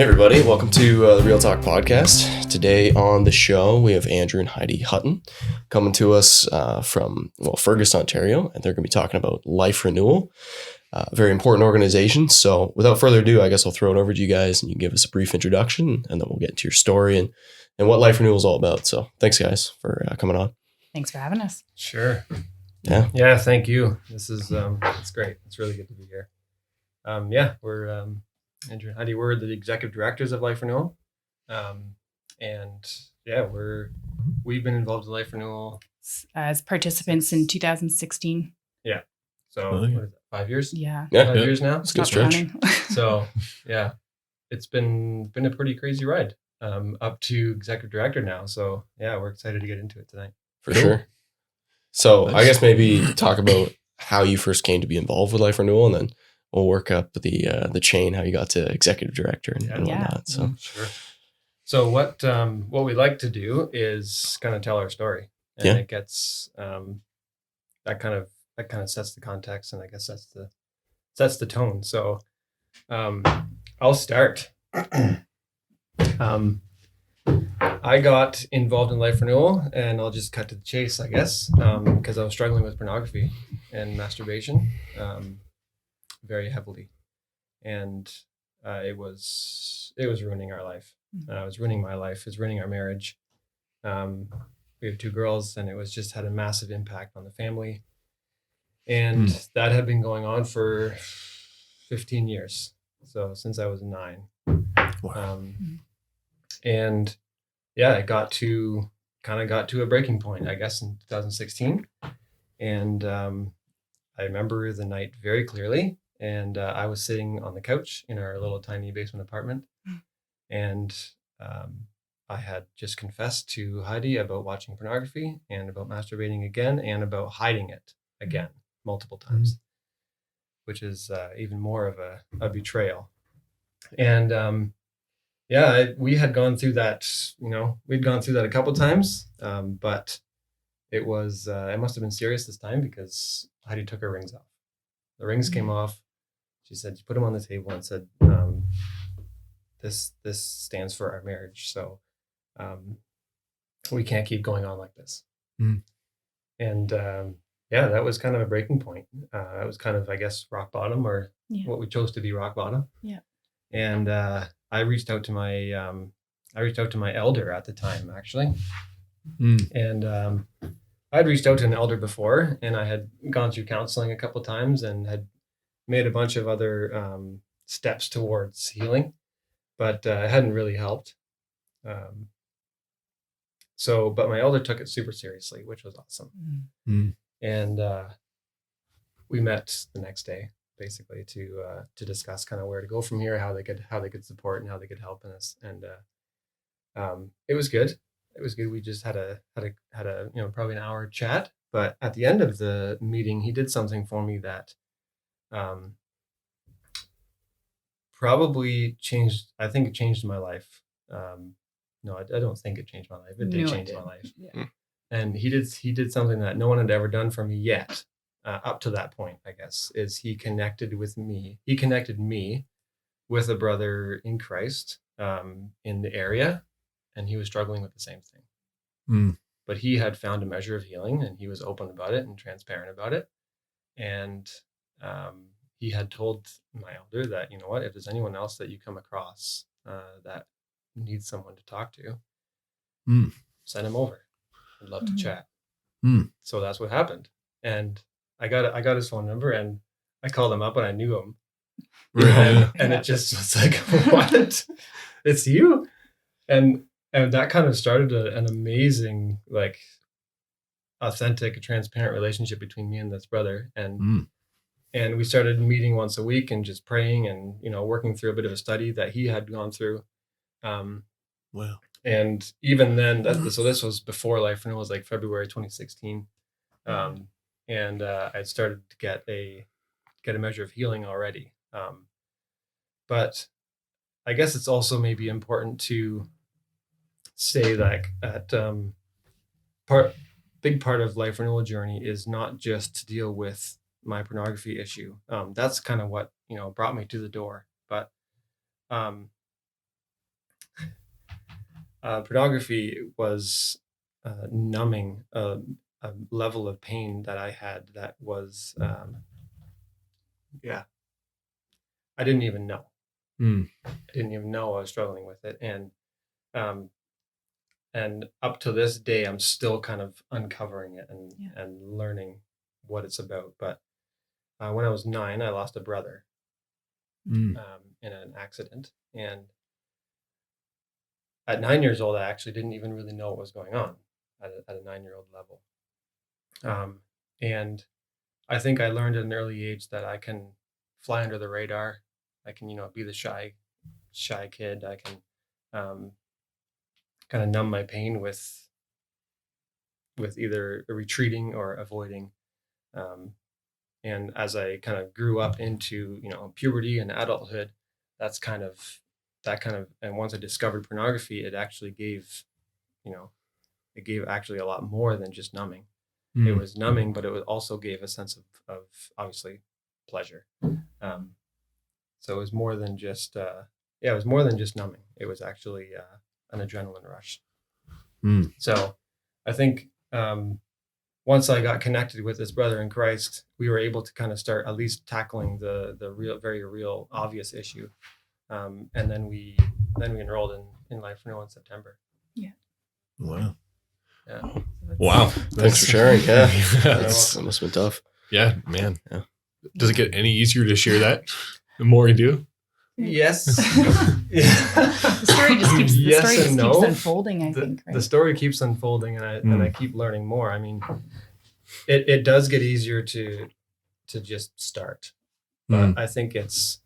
everybody, welcome to the Real Talk podcast. Today on the show, we have Andrew and Heidi Hutten coming to us from Fergus, Ontario, and they're going to be talking about Life Renewal, a very important organization. So without further ado, I guess I'll throw it over to you guys and you can give us a brief introduction, and then we'll get into your story and what Life Renewal is all about. So thanks, guys, for coming on. Thanks for having us. Sure. Yeah. Thank you. This is it's great. It's really good to be here. We're Andrew and Heidi. We're the executive directors of Life Renewal, we've been involved in Life Renewal as participants in 2016. Yeah. So what is that, 5 years? Yeah. 5 years now. It's a good stretch. So yeah, it's been a pretty crazy ride. Up to executive director now. So yeah, we're excited to get into it tonight. For sure. So I guess maybe talk about how you first came to be involved with Life Renewal, and then we'll work up the chain, how you got to executive director and whatnot. So sure. So what we like to do is kind of tell our story, and it gets that kind of sets the context, and I guess sets the tone. So I'll start. I got involved in Life Renewal, and I'll just cut to the chase, I guess, because I was struggling with pornography and masturbation very heavily, and it was ruining our life. It was ruining my life. It was ruining our marriage. We have 2 girls, and it was just had a massive impact on the family, and that had been going on for 15 years. So since I was 9. wow. And yeah, it got to a breaking point, I guess, in 2016. And I remember the night very clearly. And I was sitting on the couch in our little tiny basement apartment. And I had just confessed to Heidi about watching pornography and about masturbating again and about hiding it again multiple times, which is even more of a betrayal. And we had gone through that, we'd gone through that a couple times, but it must have been serious this time because Heidi took her rings off. The rings came off. She said, she put them on the table and said, this stands for our marriage. So we can't keep going on like this. And that was kind of a breaking point. That was kind of, I guess, rock bottom, or what we chose to be rock bottom. Yeah. And I reached out to my elder at the time, actually. And I'd reached out to an elder before, and I had gone through counseling a couple of times and had made a bunch of other steps towards healing, but it hadn't really helped. But my elder took it super seriously, which was awesome. And we met the next day, basically to discuss kind of where to go from here, how they could support and how they could help in us. And it was good. We just had a probably an hour chat, but at the end of the meeting, he did something for me that probably changed. I think it changed my life. No, I don't think it changed my life. It did change my life. Yeah. And he did something that no one had ever done for me yet. Up to that point, I guess, is he connected me with a brother in Christ in the area, and he was struggling with the same thing. But he had found a measure of healing, and he was open about it and transparent about it. And he had told my elder that, you know what, if there's anyone else that you come across that needs someone to talk to, send him over. I'd love to chat. So that's what happened. And I got his phone number, and I called him up, and I knew him. And it just was like, what? It's you? And that kind of started an amazing, like, authentic, transparent relationship between me and this brother. And we started meeting once a week and just praying and, working through a bit of a study that he had gone through. Wow. And even then, so this was before Life Renewal, was like February 2016. And I'd started to get a measure of healing already. But I guess it's also maybe important to say that big part of Life Renewal journey is not just to deal with my pornography issue. That's kind of what brought me to the door. But Pornography was numbing a level of pain that I had that was, I didn't even know. I didn't even know I was struggling with it. Um, and up to this day, I'm still kind of uncovering it and learning what it's about. But when I was 9, I lost a brother in an accident. And at 9 years old, I actually didn't even really know what was going on at a 9-year-old level. And I think I learned at an early age that I can fly under the radar. I can, be the shy kid. I can kind of numb my pain with either retreating or avoiding. And as I kind of grew up into, puberty and adulthood, that kind of, and once I discovered pornography, it actually gave, actually a lot more than just numbing. It was numbing, but it also gave a sense of obviously pleasure. So it was more than just, it was more than just numbing. It was actually an adrenaline rush. So I think once I got connected with this brother in Christ, we were able to kind of start at least tackling the real, very real, obvious issue. And then we enrolled in Life Renewal in September. Yeah. Wow. Yeah. Wow. Thanks for sharing. Yeah. That must have been tough. Yeah, man. Yeah. Does it get any easier to share that the more you do? Yes. The story just keeps unfolding, I think. Right? The story keeps unfolding, and I keep learning more. I mean, it does get easier to just start, but I think it's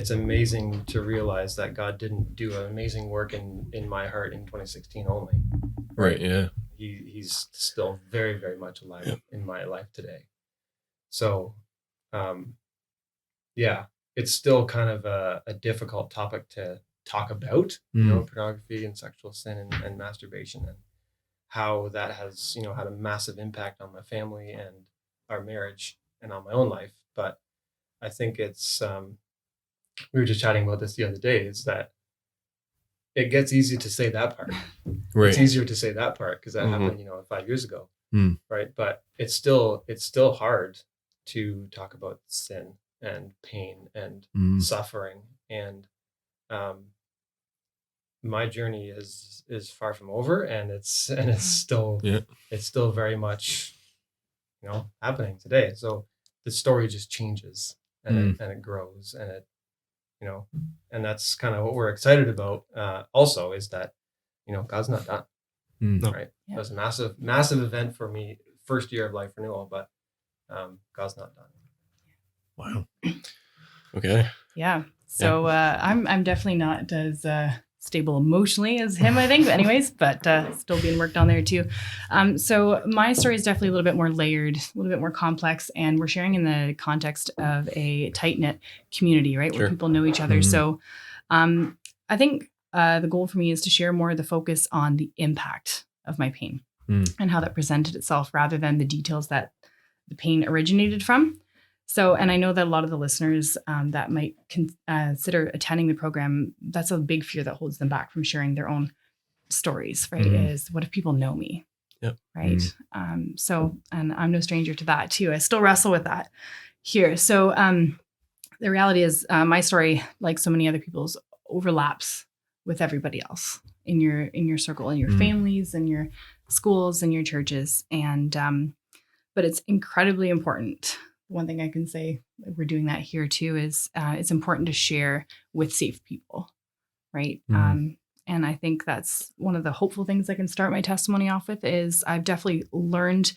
amazing to realize that God didn't do an amazing work in my heart in 2016 only. Right. Yeah. He's still very, very much alive in my life today. So, it's still kind of a difficult topic to talk about, pornography and sexual sin and masturbation, and how that has, had a massive impact on my family and our marriage and on my own life. But I think it's, we were just chatting about this the other day, is that it gets easy to say that part. Right. It's easier to say that part because that happened, 5 years ago. Right. But it's still hard to talk about sin and pain and suffering. And my journey is far from over, and it's still very much, happening today. So the story just changes and it grows, and it, and that's kind of what we're excited about. Also is that, God's not done. Right. Yeah. It was a massive event for me, first year of Life Renewal, but God's not done. Wow. Okay. Yeah. So I'm definitely not as stable emotionally as him, I think. But anyways, but still being worked on there too. So my story is definitely a little bit more layered, a little bit more complex, and we're sharing in the context of a tight-knit community, right? Where people know each other. So I think the goal for me is to share more of the focus on the impact of my pain and how that presented itself rather than the details that the pain originated from. So, and I know that a lot of the listeners that might consider attending the program, that's a big fear that holds them back from sharing their own stories, right? Is what if people know me? Yep. Right. So, and I'm no stranger to that too. I still wrestle with that here. So the reality is my story, like so many other people's, overlaps with everybody else in your circle, in your families, in your schools, and your churches. And, but it's incredibly important. One thing I can say, we're doing that here too, is it's important to share with safe people, right? And I think that's one of the hopeful things I can start my testimony off with is I've definitely learned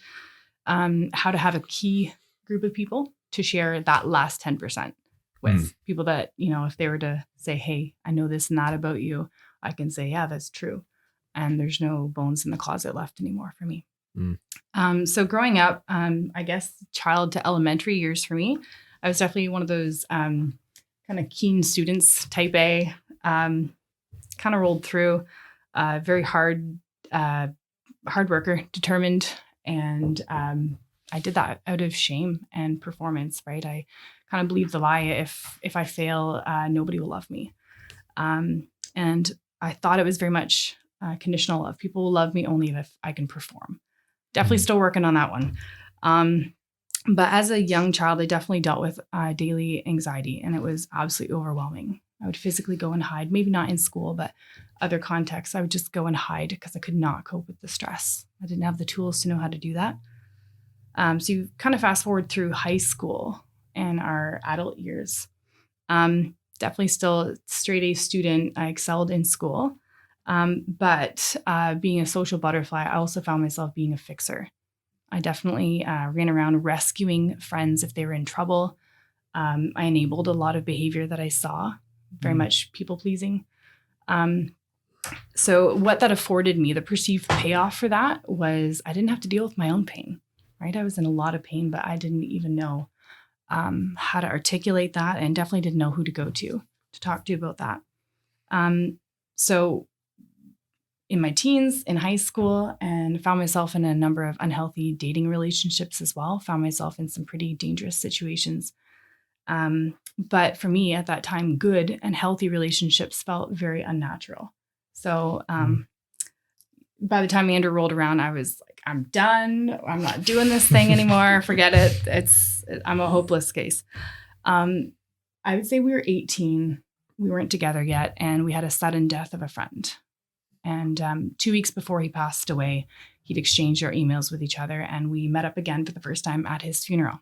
how to have a key group of people to share that last 10% with people that, if they were to say, hey, I know this and that about you, I can say, yeah, that's true. And there's no bones in the closet left anymore for me. So growing up, I guess child to elementary years for me, I was definitely one of those kind of keen students, type A, kind of rolled through, very hard worker, determined. And I did that out of shame and performance, right? I kind of believed the lie, if I fail, nobody will love me. And I thought it was very much conditional love. People will love me only if I can perform. Definitely still working on that one. But as a young child, I definitely dealt with daily anxiety, and it was absolutely overwhelming. I would physically go and hide, maybe not in school, but other contexts. I would just go and hide because I could not cope with the stress. I didn't have the tools to know how to do that. So you kind of fast forward through high school and our adult years. Definitely still a straight A student. I excelled in school. But being a social butterfly, I also found myself being a fixer. I definitely ran around rescuing friends if they were in trouble. I enabled a lot of behavior that I saw, very much people pleasing. So what that afforded me, the perceived payoff for that was I didn't have to deal with my own pain, right? I was in a lot of pain, but I didn't even know how to articulate that, and definitely didn't know who to go to talk to about that. So in my teens, in high school, and found myself in a number of unhealthy dating relationships as well, found myself in some pretty dangerous situations. But for me at that time, good and healthy relationships felt very unnatural. So by the time Andrew rolled around, I was like, I'm done. I'm not doing this thing anymore. Forget it. I'm a hopeless case. I would say we were 18. We weren't together yet. And we had a sudden death of a friend. And 2 weeks before he passed away, he'd exchanged our emails with each other. And we met up again for the first time at his funeral.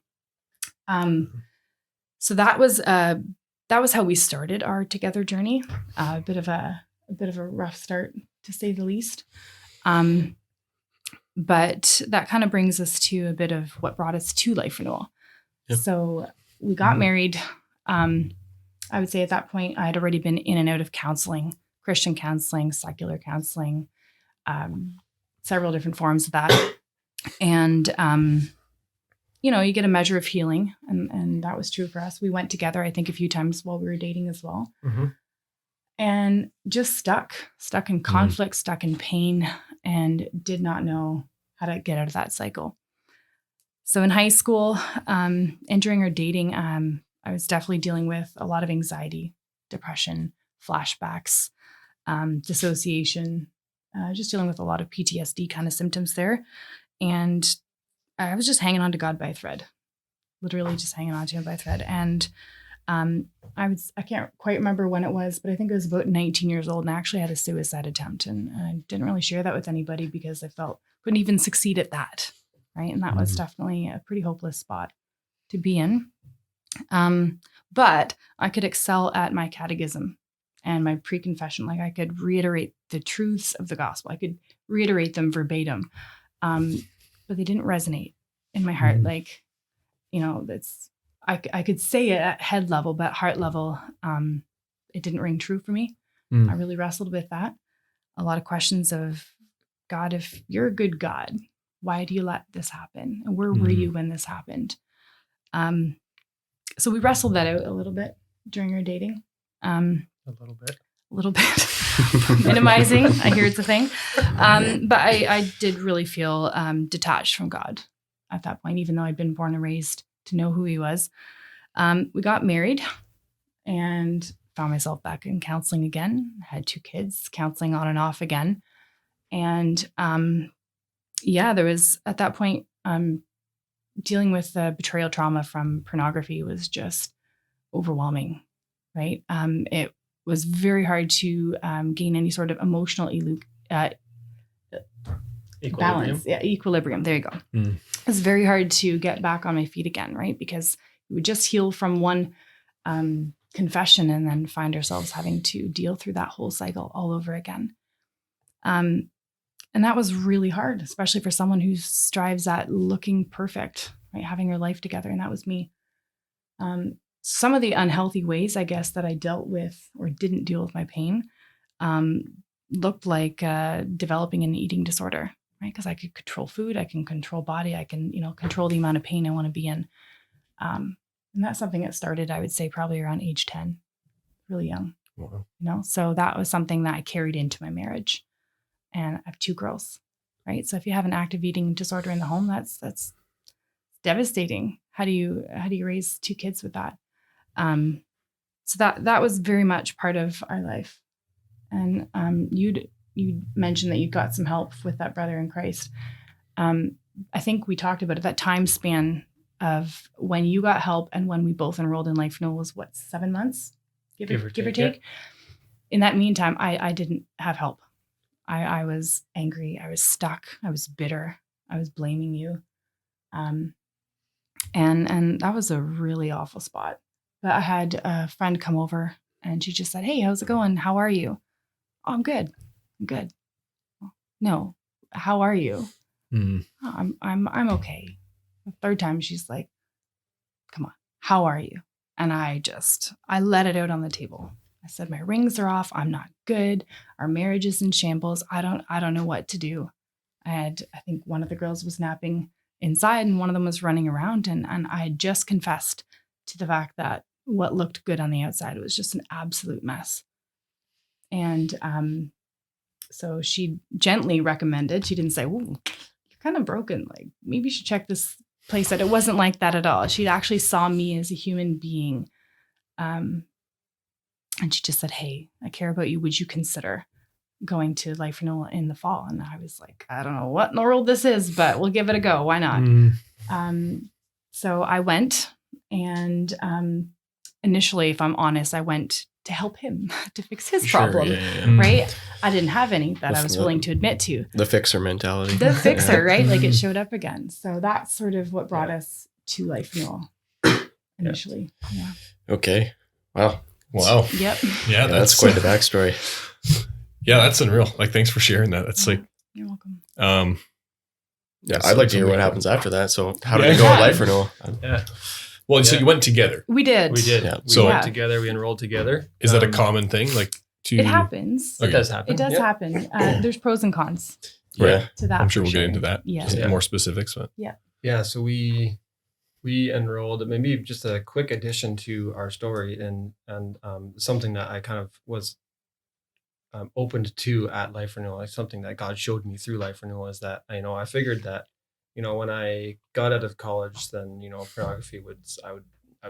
So that was how we started our together journey. A bit of a rough start, to say the least. But that kind of brings us to a bit of what brought us to Life Renewal. Yep. So we got married. I would say at that point, I had already been in and out of counseling, Christian counseling, secular counseling, several different forms of that. And, you get a measure of healing. And that was true for us. We went together, I think, a few times while we were dating as well. Mm-hmm. And just stuck in conflict, stuck in pain, and did not know how to get out of that cycle. So in high school, entering our dating, I was definitely dealing with a lot of anxiety, depression, flashbacks, dissociation, just dealing with a lot of PTSD kind of symptoms there. And I was just hanging on to God by a thread, literally just hanging on to him by a thread. And I can't quite remember when it was, but I think it was about 19 years old, and I actually had a suicide attempt, and I didn't really share that with anybody because I felt couldn't even succeed at that. Right. And that was definitely a pretty hopeless spot to be in. But I could excel at my catechism and my pre-confession. Like I could reiterate the truths of the gospel. I could reiterate them verbatim. But they didn't resonate in my heart. Like, I could say it at head level, but heart level, it didn't ring true for me. I really wrestled with that. A lot of questions of, God, if you're a good God, why do you let this happen? And where were you when this happened? So we wrestled that out a little bit during our dating. A little bit. Minimizing, I hear it's a thing. But I did really feel detached from God at that point, even though I'd been born and raised to know who he was. We got married and found myself back in counseling again. Had 2 kids, counseling on and off again. And there was, at that point, dealing with the betrayal trauma from pornography was just overwhelming, right? It was very hard to gain any sort of emotional balance. Yeah, equilibrium. There you go. It's very hard to get back on my feet again, right? Because we would just heal from one confession and then find ourselves having to deal through that whole cycle all over again. And that was really hard, especially for someone who strives at looking perfect, right? Having her life together. And that was me. Some of the unhealthy ways, I guess, that I dealt with or didn't deal with my pain looked like developing an eating disorder, right? Because I could control food, I can control body, I can, control the amount of pain I want to be in. And that's something that started, I would say, probably around age 10, really young. Wow. So that was something that I carried into my marriage. And I have 2 girls, right? So if you have an active eating disorder in the home, that's devastating. How do you raise 2 kids with that? So that was very much part of our life. And you mentioned that you got some help with that brother in Christ. I think we talked about it, that time span of when you got help and when we both enrolled in Life Renewal was what, 7 months? Give or take. Yeah. In that meantime, I didn't have help. I was angry. I was stuck. I was bitter. I was blaming you. And that was a really awful spot. But I had a friend come over and she just said, "Hey, how's it going? How are you?" "Oh, I'm good. I'm good." "No, how are you?" "Oh, I'm okay." The third time she's like, "Come on, how are you?" And I let it out on the table. I said, "My rings are off. I'm not good. Our marriage is in shambles. I don't know what to do." I think one of the girls was napping inside and one of them was running around, and I had just confessed to the fact that what looked good on the outside was just an absolute mess. And so she gently recommended, she didn't say, "Ooh, you're kind of broken. Like, maybe you should check this place out." It wasn't like that at all. She actually saw me as a human being. And she just said, "Hey, I care about you. Would you consider going to Life Renewal in the fall?" And I was like, I don't know what in the world this is, but we'll give it a go. Why not? So I went, and initially, if I'm honest, I went to help him to fix his problem, right? I didn't have any that I was willing to admit to. The fixer mentality. The fixer, right? Like, it showed up again. So that's sort of what brought us to Life Renewal initially. Yeah. Okay. Wow. Yep. Yeah, that's quite the backstory. Yeah, that's unreal. Like, thanks for sharing that. That's like, you're welcome. Yeah, I'd like to hear what happens after that. So how did it go at Life Renewal? Yeah. Well, so you went together. We did. Yeah. We went together. We enrolled together. Is that a common thing? Like, it happens. It does happen. It does happen. There's pros and cons Yeah. to that. I'm sure we'll get into that. Yeah. More specifics. But. Yeah. So we enrolled. Maybe just a quick addition to our story, and something that I kind of was opened to at Life Renewal, like something that God showed me through Life Renewal, is that I figured that when I got out of college, then pornography I would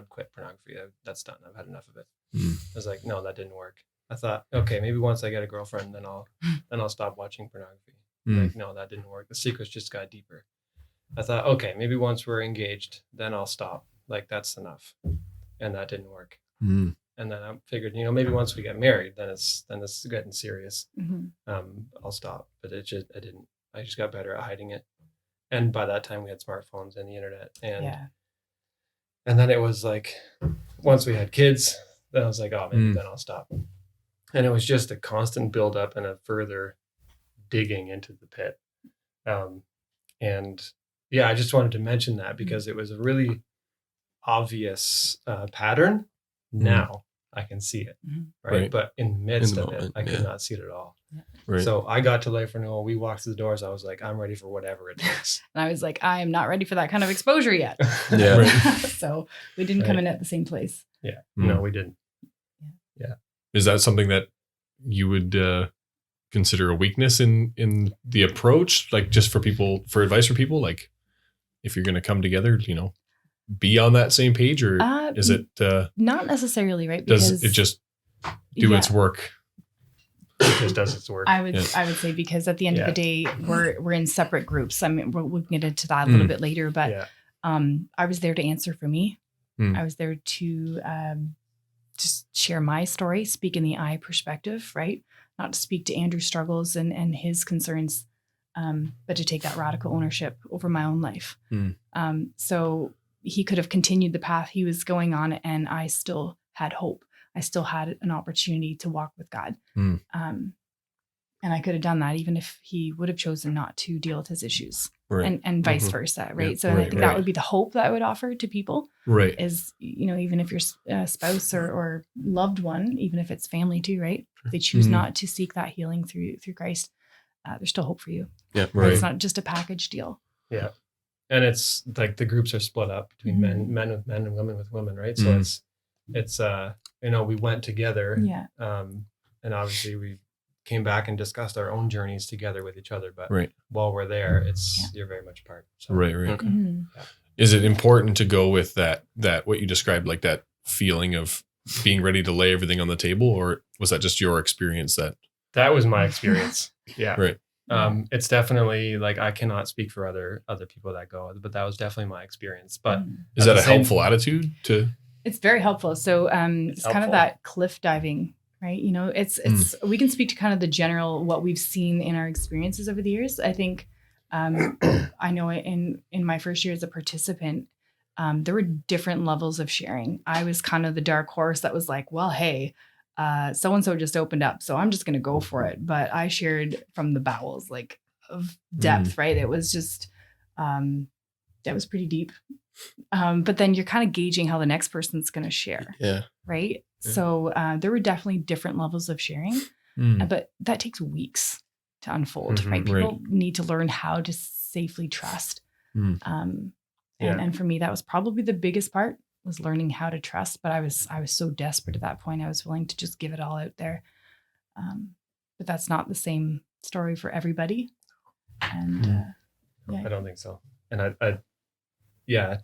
quit pornography. That's done. I've had enough of it. I was like, no, that didn't work. I thought, okay, maybe once I get a girlfriend, then I'll stop watching pornography. Like, no, that didn't work. The secrets just got deeper. I thought, okay, maybe once we're engaged, then I'll stop. Like, that's enough. And that didn't work. And then I figured, maybe once we get married, then it's getting serious. I'll stop. But I didn't. I just got better at hiding it. And by that time, we had smartphones and the internet. And then it was like, once we had kids, then I was like, oh, maybe then I'll stop. And it was just a constant buildup and a further digging into the pit. And yeah, I just wanted to mention that because it was a really obvious pattern. Now I can see it, right? But in the midst of it, I could not see it at all. Right. So I got to Life Renewal. We walked through the doors. I was like, I'm ready for whatever it takes. And I was like, I am not ready for that kind of exposure yet. Yeah. So we didn't come in at the same place. Yeah. No, we didn't. Yeah. Is that something that you would consider a weakness in the approach? Like, just for advice for people, like, if you're going to come together, be on that same page, or is it not necessarily, right? Does it just do its work? It just does its work. I would say, because at the end of the day, we're in separate groups. I mean, we'll get into that a little bit later, but I was there to answer for me. I was there to just share my story, speak in the I perspective, right? Not to speak to Andrew's struggles and his concerns, but to take that radical ownership over my own life. So he could have continued the path he was going on, and I still had hope. I still had an opportunity to walk with God. And I could have done that even if he would have chosen not to deal with his issues, and vice versa. Right. Yeah, so I think that would be the hope that I would offer to people, is, even if your spouse or loved one, even if it's family too, right. If they choose not to seek that healing through Christ, there's still hope for you. Yeah. Right. It's not just a package deal. Yeah. And it's like the groups are split up between men with men and women with women. Right. So it's we went together. Yeah. And obviously we came back and discussed our own journeys together with each other. But while we're there, you're very much apart. So. Right. Okay. Is it important to go with that what you described, like that feeling of being ready to lay everything on the table, or was that just your experience That was my experience. Yeah. Right. It's definitely like, I cannot speak for other people that go, but that was definitely my experience. But is that a helpful attitude to? It's very helpful. So it's kind of that cliff diving, right? You know, it's we can speak to kind of the general, what we've seen in our experiences over the years. I think I know in my first year as a participant, there were different levels of sharing. I was kind of the dark horse that was like, well, hey, so-and-so just opened up, so I'm just going to go for it. But I shared from the bowels, like, of depth, right? It was just, that was pretty deep. But then you're kind of gauging how the next person's going to share. Yeah. Right. Yeah. So there were definitely different levels of sharing, but that takes weeks to unfold, right? People need to learn how to safely trust. And for me, that was probably the biggest part, was learning how to trust. But I was so desperate at that point. I was willing to just give it all out there. But that's not the same story for everybody. And I don't think so. And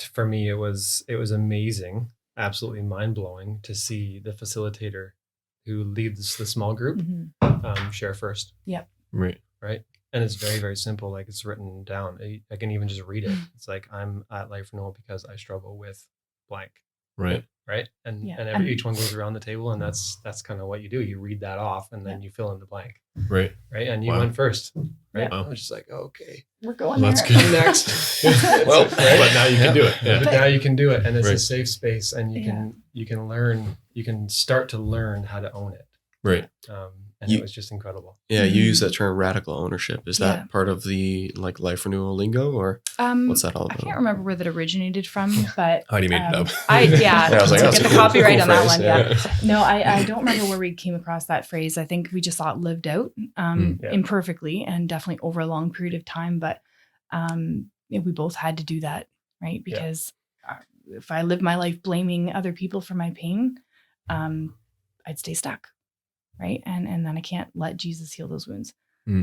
for me, it was amazing, absolutely mind blowing to see the facilitator who leads the small group share first. Yep. Right. And it's very, very simple. Like, it's written down. I can even just read it. It's like, I'm at Life Renewal because I struggle with blank. Right. And each one goes around the table, and that's kind of what you do. You read that off, and then you fill in the blank. Right. And you went first. Right. Yeah. I was just like, okay, we're going that's there. good. Next. Well, but now you can do it. Yeah. But now you can do it, and it's a safe space, and you can learn. You can start to learn how to own it. Right. And it was just incredible. Yeah, you use that term, radical ownership. Is that part of the Life Renewal lingo, or what's that all about? I can't remember where that originated from, but Heidi made it up. I was like, get the copyright on that one. Yeah. No, I don't remember where we came across that phrase. I think we just saw it lived out imperfectly and definitely over a long period of time. But we both had to do that, right? Because if I lived my life blaming other people for my pain, I'd stay stuck. Right. And then I can't let Jesus heal those wounds.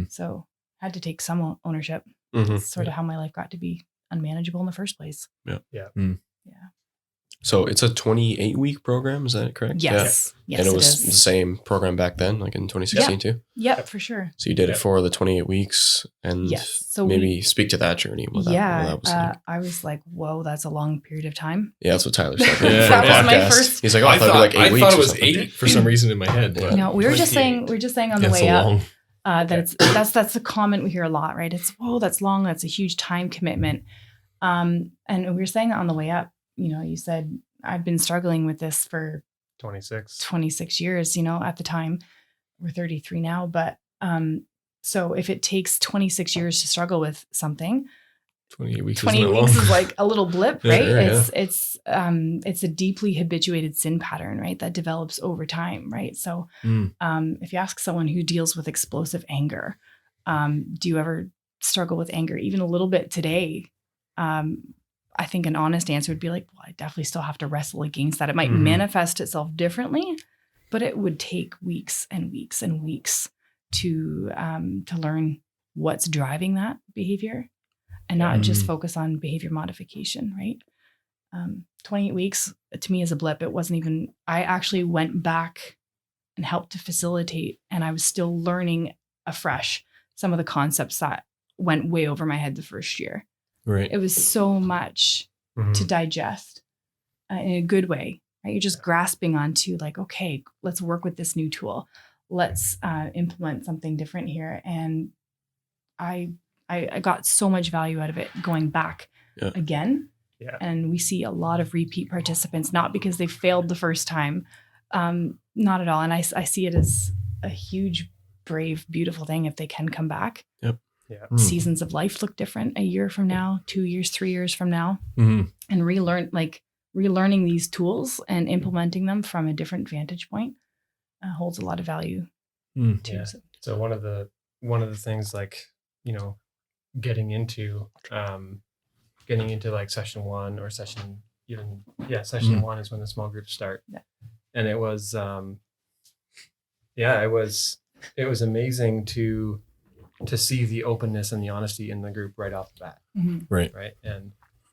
So I had to take some ownership. It's sort of how my life got to be unmanageable in the first place. Yeah. So it's a 28-week program. Is that correct? Yes. Yeah. And it was the same program back then, like in 2016 too? Yep, for sure. So you did it for the 28 weeks, and so maybe speak to that journey. What that was like. I was like, whoa, that's a long period of time. Yeah, that's what Tyler said. That was my first. He's like, oh, I thought it'd be like 8 weeks. I thought it was 8 for some reason in my head. But no, we were just saying on the way up that that's a comment we hear a lot, right? It's, whoa, that's long. That's a huge time commitment. And we were saying that on the way up. You know, you said, I've been struggling with this for 26 years, at the time. We're 33 now. But so if it takes 26 years to struggle with something, 28 weeks is like a little blip, right? Sure, it's a deeply habituated sin pattern, right? That develops over time, right? So if you ask someone who deals with explosive anger, do you ever struggle with anger even a little bit today? I think an honest answer would be like, well, I definitely still have to wrestle against that. It might manifest itself differently, but it would take weeks and weeks and weeks to learn what's driving that behavior and not just focus on behavior modification, right? 28 weeks to me is a blip. It wasn't even, I actually went back and helped to facilitate, and I was still learning afresh some of the concepts that went way over my head the first year. Right. It was so much to digest in a good way, right? You're just grasping onto like, okay, let's work with this new tool. Let's implement something different here. And I got so much value out of it going back again. Yeah. And we see a lot of repeat participants, not because they failed the first time, not at all. And I see it as a huge, brave, beautiful thing if they can come back. Yep. Yeah. Seasons of life look different a year from now, 2 years, 3 years from now, and relearning these tools and implementing them from a different vantage point holds a lot of value too. Yeah. So one of the things, like, getting into like session 1 or session session 1 is when the small groups start. Yeah. And it was it was amazing to see the openness and the honesty in the group right off the bat. Right. And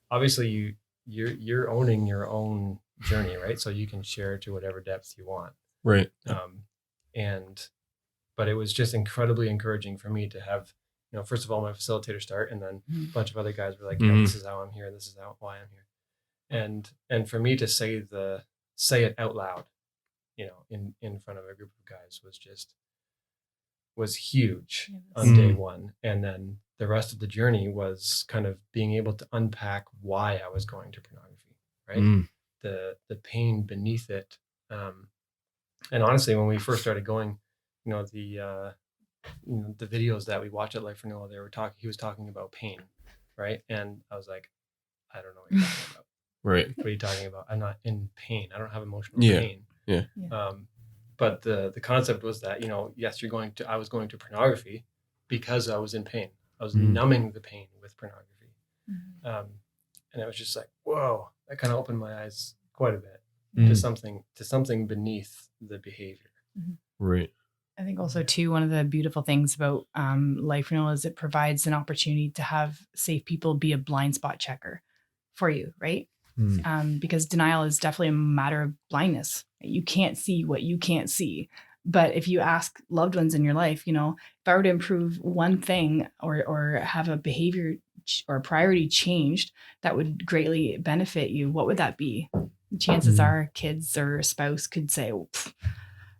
obviously you're owning your own journey, right? So you can share to whatever depth you want. Right. But it was just incredibly encouraging for me to have, first of all, my facilitator start, and then a bunch of other guys were like, this is how I'm here. This is why I'm here. And for me to say it out loud, in front of a group of guys was huge on day one. And then the rest of the journey was kind of being able to unpack why I was going to pornography, right? The pain beneath it. And honestly, when we first started going, the videos that we watch at Life Renewal, he was talking about pain, right? And I was like, I don't know what you're talking about. Right. What are you talking about? I'm not in pain. I don't have emotional pain. Yeah. But the concept was that, yes, I was going to pornography because I was in pain. I was numbing the pain with pornography. And it was just like, whoa, that kind of opened my eyes quite a bit to something beneath the behavior. Right. I think also too, one of the beautiful things about Life Renewal is it provides an opportunity to have safe people be a blind spot checker for you, right? Because denial is definitely a matter of blindness. You can't see what you can't see. But if you ask loved ones in your life, if I were to improve one thing or have a behavior or priority changed that would greatly benefit you, what would that be? Chances are kids or a spouse could say, well,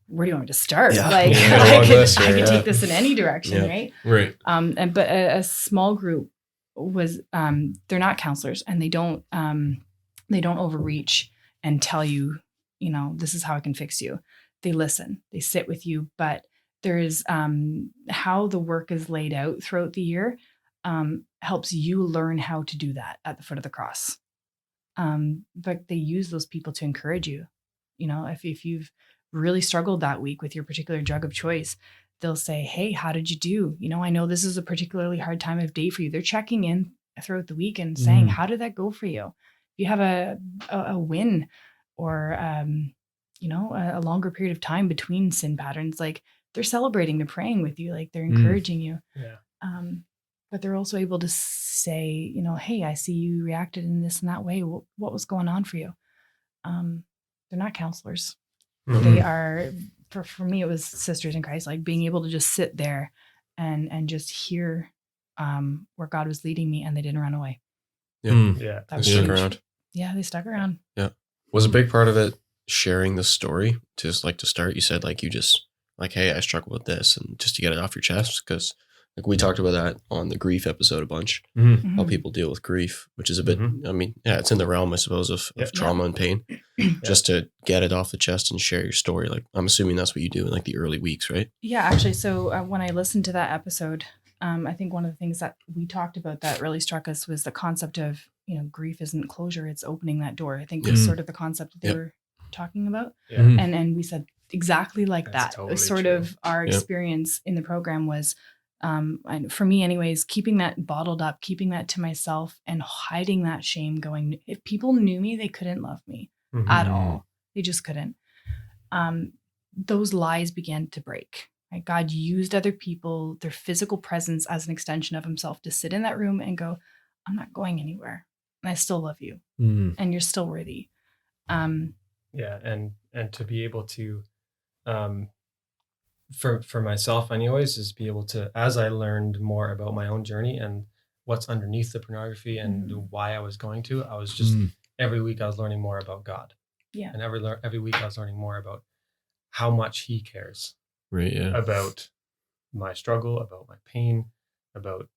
where do you want me to start? Yeah. I could take this in any direction, right? Right. But a small group was, they're not counselors, and they don't overreach and tell you, this is how I can fix you. They listen, they sit with you, but there is how the work is laid out throughout the year helps you learn how to do that at the foot of the cross. But they use those people to encourage you. If you've really struggled that week with your particular drug of choice, they'll say, hey, how did you do? I know this is a particularly hard time of day for you. They're checking in throughout the week and saying, how did that go for you? If you have a win or, a longer period of time between sin patterns, like they're celebrating, they're praying with you, like they're encouraging you. Yeah. But they're also able to say, hey, I see you reacted in this and that way. What was going on for you? They're not counselors. They are, for me, it was sisters in Christ, like being able to just sit there and just hear where God was leading me, and they didn't run away. Yeah. They stuck around. Yeah, they stuck around. Yeah. Was a big part of it sharing the story? Just like to start, you said like you just like, hey, I struggle with this, and just to get it off your chest, because like we talked about that on the grief episode a bunch, how people deal with grief, which is a bit, I mean, yeah, it's in the realm, I suppose, of trauma and pain. Just to get it off the chest and share your story. Like, I'm assuming that's what you do in like the early weeks, right? Yeah, actually. So when I listened to that episode, I think one of the things that we talked about that really struck us was the concept of, grief isn't closure, it's opening that door. I think was sort of the concept that they were talking about. Yeah. And we said exactly like That's that. totally It was sort true. of our experience in the program was, and for me anyways, keeping that bottled up, keeping that to myself and hiding that shame, going, if people knew me, they couldn't love me at all. They just couldn't. Those lies began to break. Right? God used other people, their physical presence as an extension of himself to sit in that room and go, I'm not going anywhere. And I still love you. And you're still worthy. Yeah. And to be able to, for myself anyways, is be able to, as I learned more about my own journey and what's underneath the pornography and why I was going to, I was just, every week I was learning more about God. Yeah. And every week I was learning more about how much he cares about my struggle, about my pain, about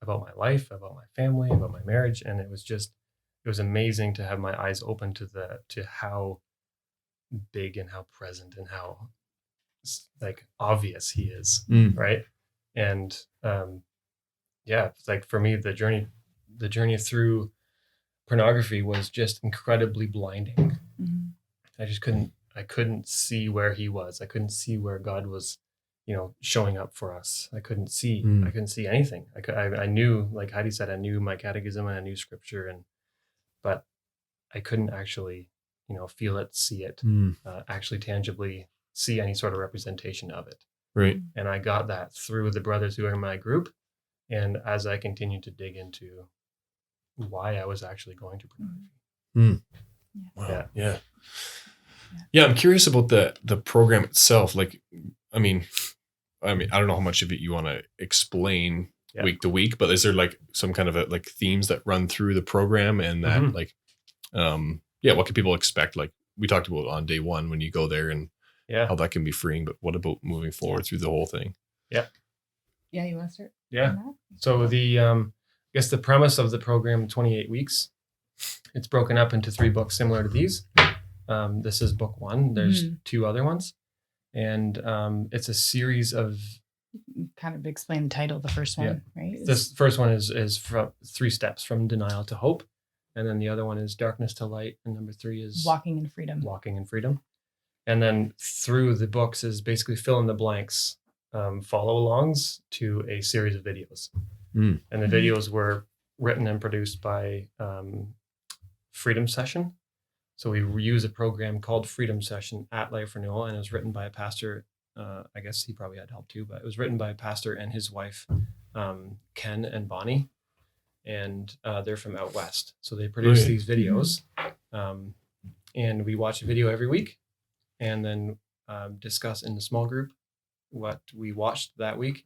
about my life, about my family, about my marriage. And it was amazing to have my eyes open to how big and how present and how like obvious he is. Right. And it's like for me, the journey through pornography was just incredibly blinding. I couldn't see where he was. I couldn't see where God was, showing up for us. I couldn't see anything. I knew, like Heidi said, I knew my catechism and I knew scripture, but I couldn't actually, feel it, see it, actually tangibly see any sort of representation of it. Right. And I got that through the brothers who are in my group. And as I continued to dig into why I was actually going to pornography. Wow. Yeah. Yeah. I'm curious about the program itself. Like, I mean, I don't know how much of it you want to explain week to week, but is there like some kind of like themes that run through the program and that like, what can people expect? Like we talked about on day one when you go there and how that can be freeing, but what about moving forward through the whole thing? Yeah. Yeah. You want to start? Yeah. So I guess the premise of the program, 28 weeks, it's broken up into 3 books similar to these. This is book 1. There's 2 other ones. And it's a series of... Kind of explain the title of the first one, right? This first one is from 3 steps from denial to hope. And then the other one is darkness to light. And number 3 is... Walking in freedom. Walking in freedom. And then through the books is basically fill in the blanks, follow-alongs to a series of videos. And the videos were written and produced by Freedom Session. So we use a program called Freedom Session at Life Renewal, and it was written by a pastor. I guess he probably had help too, but it was written by a pastor and his wife, Ken and Bonnie, and they're from out west. So they produce these videos, and we watch a video every week, and then discuss in the small group what we watched that week,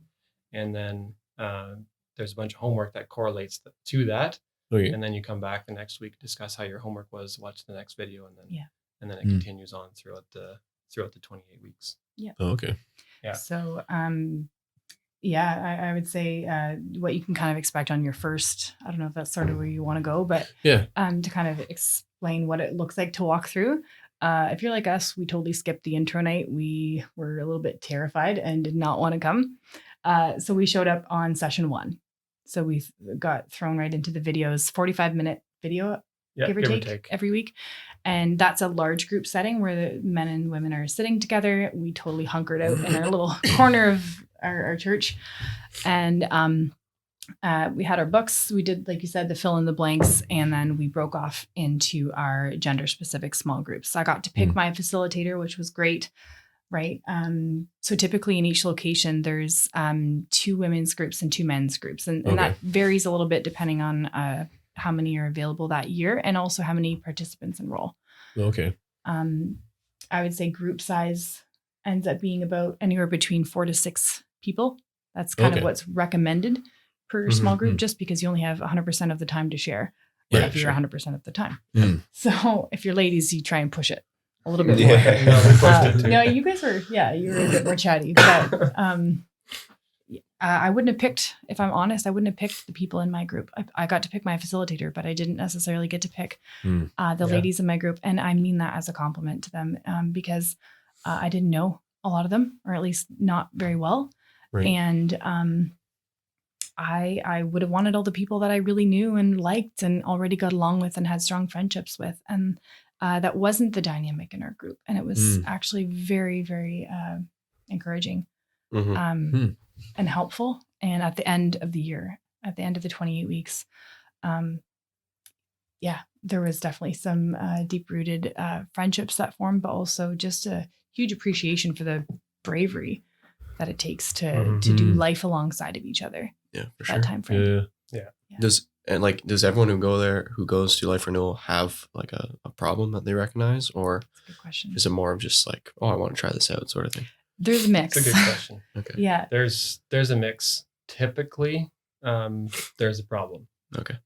and then there's a bunch of homework that correlates to that. And then you come back the next week, discuss how your homework was, watch the next video, and then it continues on throughout the 28 weeks. Yeah. Oh, okay. Yeah. So, I would say what you can kind of expect on your first, I don't know if that's sort of where you want to go, but to kind of explain what it looks like to walk through. If you're like us, we totally skipped the intro night. We were a little bit terrified and did not want to come. So we showed up on session 1. So we got thrown right into the videos, 45-minute video, give or take, every week. And that's a large group setting where the men and women are sitting together. We totally hunkered out in our little corner of our church. And we had our books. We did, like you said, the fill in the blanks. And then we broke off into our gender specific small groups. So I got to pick my facilitator, which was great. Right. So typically in each location, there's 2 women's groups and 2 men's groups. And that varies a little bit depending on how many are available that year and also how many participants enroll. Okay. I would say group size ends up being about anywhere between 4 to 6 people. That's kind of what's recommended per small group, just because you only have 100% of the time to share if you're 100% of the time. So if you're ladies, you try and push it a little bit more. No, you guys were, you were a bit more chatty. But I wouldn't have picked, if I'm honest, I wouldn't have picked the people in my group. I got to pick my facilitator, but I didn't necessarily get to pick the ladies in my group. And I mean that as a compliment to them because I didn't know a lot of them, or at least not very well. Right. And I would have wanted all the people that I really knew and liked and already got along with and had strong friendships with. And that wasn't the dynamic in our group. And it was actually very, very encouraging and helpful. And at the end of the year, at the end of the 28 weeks, there was definitely some deep-rooted friendships that formed, but also just a huge appreciation for the bravery that it takes to do life alongside of each other. Yeah, for that sure. time frame. Yeah. Does everyone who goes to Life Renewal have like a problem that they recognize, or That's a good question. Is it more of just like, oh, I want to try this out sort of thing? There's a mix. That's a good question. Okay. Yeah. There's a mix. Typically, there's a problem. Okay.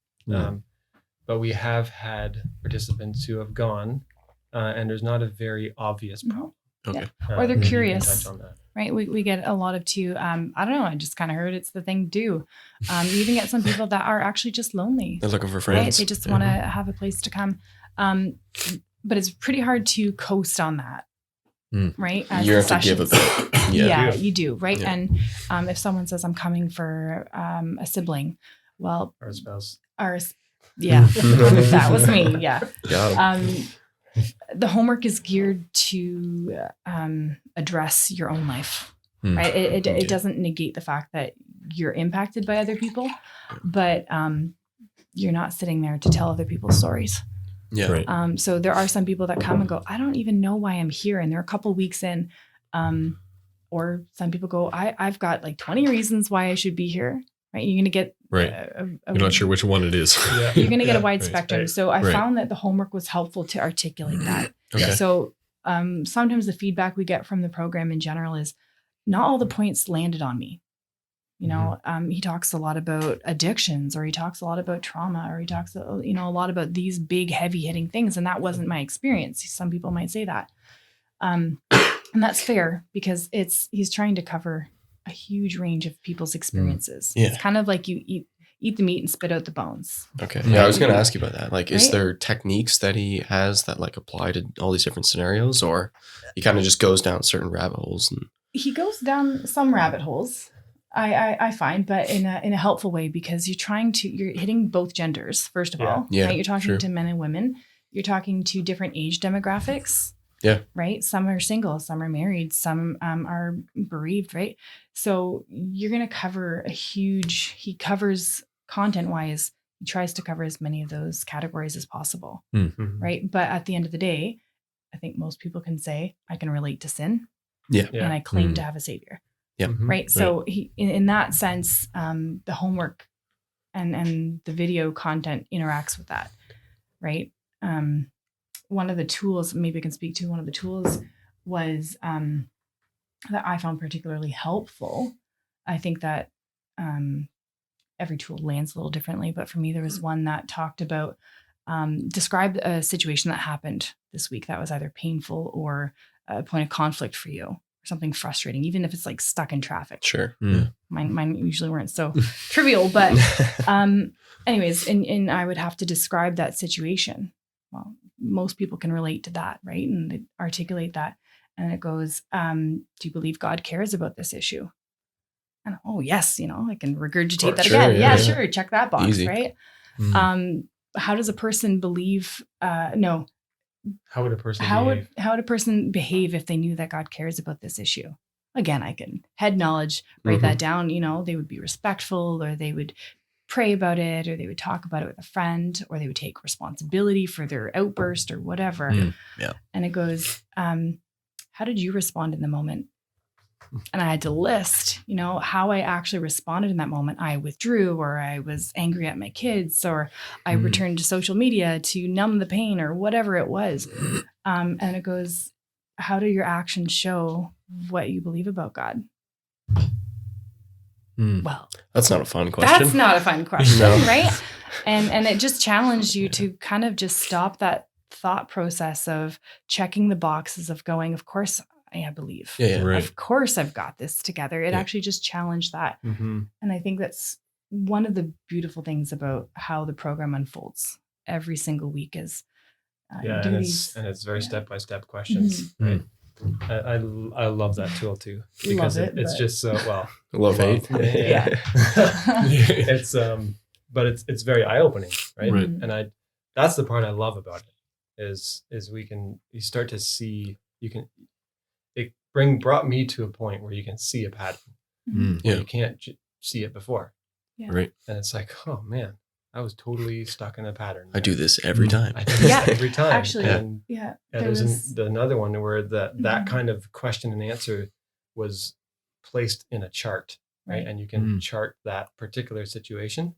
But we have had participants who have gone, and there's not a very obvious problem. Okay. Or they're curious. Touch on that. Right. We get a lot of I don't know. I just kind of heard it's the thing to do. You even get some people that are actually just lonely. They're looking for friends. Right? They just want to have a place to come. But it's pretty hard to coast on that. Right. As you have to give a bit. Yeah, you do. Right. Yeah. And if someone says I'm coming for a sibling, well, Or a spouse. That was me. Yeah. Got The homework is geared to address your own life, right? It doesn't negate the fact that you're impacted by other people, but you're not sitting there to tell other people's stories. Yeah. Right. So there are some people that come and go, I don't even know why I'm here. And they're a couple weeks in. Or some people go, I've got like 20 reasons why I should be here. right? You're going to get Right. You're not sure which one it is. Yeah. You're going to get a wide Right. spectrum. So I found that the homework was helpful to articulate that. Okay. So sometimes the feedback we get from the program in general is not all the points landed on me. You know, he talks a lot about addictions, or he talks a lot about trauma, or he talks, a lot about these big, heavy hitting things. And that wasn't my experience. Some people might say that. And that's fair, because he's trying to cover a huge range of people's experiences. Yeah. It's kind of like you eat the meat and spit out the bones. Okay. Yeah, I was going to ask you about that. Like, is Right? there techniques that he has that like apply to all these different scenarios, or he kind of just goes down certain rabbit holes? And He goes down some rabbit holes, I find, but in a helpful way, because you're hitting both genders, first of all. Yeah, Right? You're talking sure. to men and women. You're talking to different age demographics. Yeah. Right. Some are single, some are married, some are bereaved. Right. So you're going to cover he covers content wise. He tries to cover as many of those categories as possible. Right. But at the end of the day, I think most people can say, I can relate to sin. Yeah. And I claim to have a savior. Yep. Right. So he, in that sense, the homework and the video content interacts with that. Right. One of the tools, maybe I can speak to one of the tools, was that I found particularly helpful. I think that every tool lands a little differently, but for me, there was one that talked about, describe a situation that happened this week that was either painful or a point of conflict for you, or something frustrating, even if it's like stuck in traffic. sure. Mine usually weren't so trivial, but anyways, and I would have to describe that situation. Well, most people can relate to that, right? And they articulate that. And it goes, do you believe God cares about this issue? And oh, yes, I can regurgitate that Sure, again. yeah, Yeah, yeah. sure. Check that box, Easy. right? How does a person believe, no, How would a person how behave? would a person behave if they knew that God cares about this issue? Again, I can head knowledge, write that down. They would be respectful, or they would pray about it, or they would talk about it with a friend, or they would take responsibility for their outburst or whatever. Yeah. And it goes, how did you respond in the moment? And I had to list, how I actually responded in that moment. I withdrew, or I was angry at my kids, or I returned to social media to numb the pain, or whatever it was. And it goes, how do your actions show what you believe about God? Well, That's not a fun question. that's not a fun question, No. right? And it just challenged you to kind of just stop that thought process of checking the boxes of going, of course I believe. Yeah. Right. Of course I've got this together. It Yeah. actually just challenged that. And I think that's one of the beautiful things about how the program unfolds every single week is Yeah, do and these- it's very step-by-step questions. Right. I love that tool too, because Love it, it's but- just so well. Love hate. Yeah. It's but it's very eye-opening, right? Right. And that's the part I love about it is you start to see, it brought me to a point where you can see a pattern. Yeah. You can't see it before. Yeah. Right. And it's like, oh man, I was totally stuck in a pattern. I do this every time. I do this Yeah, every time. actually, And Yeah. yeah, there there's was- another one where that Mhm. kind of question and answer was placed in a chart, right? Right. And you can chart that particular situation,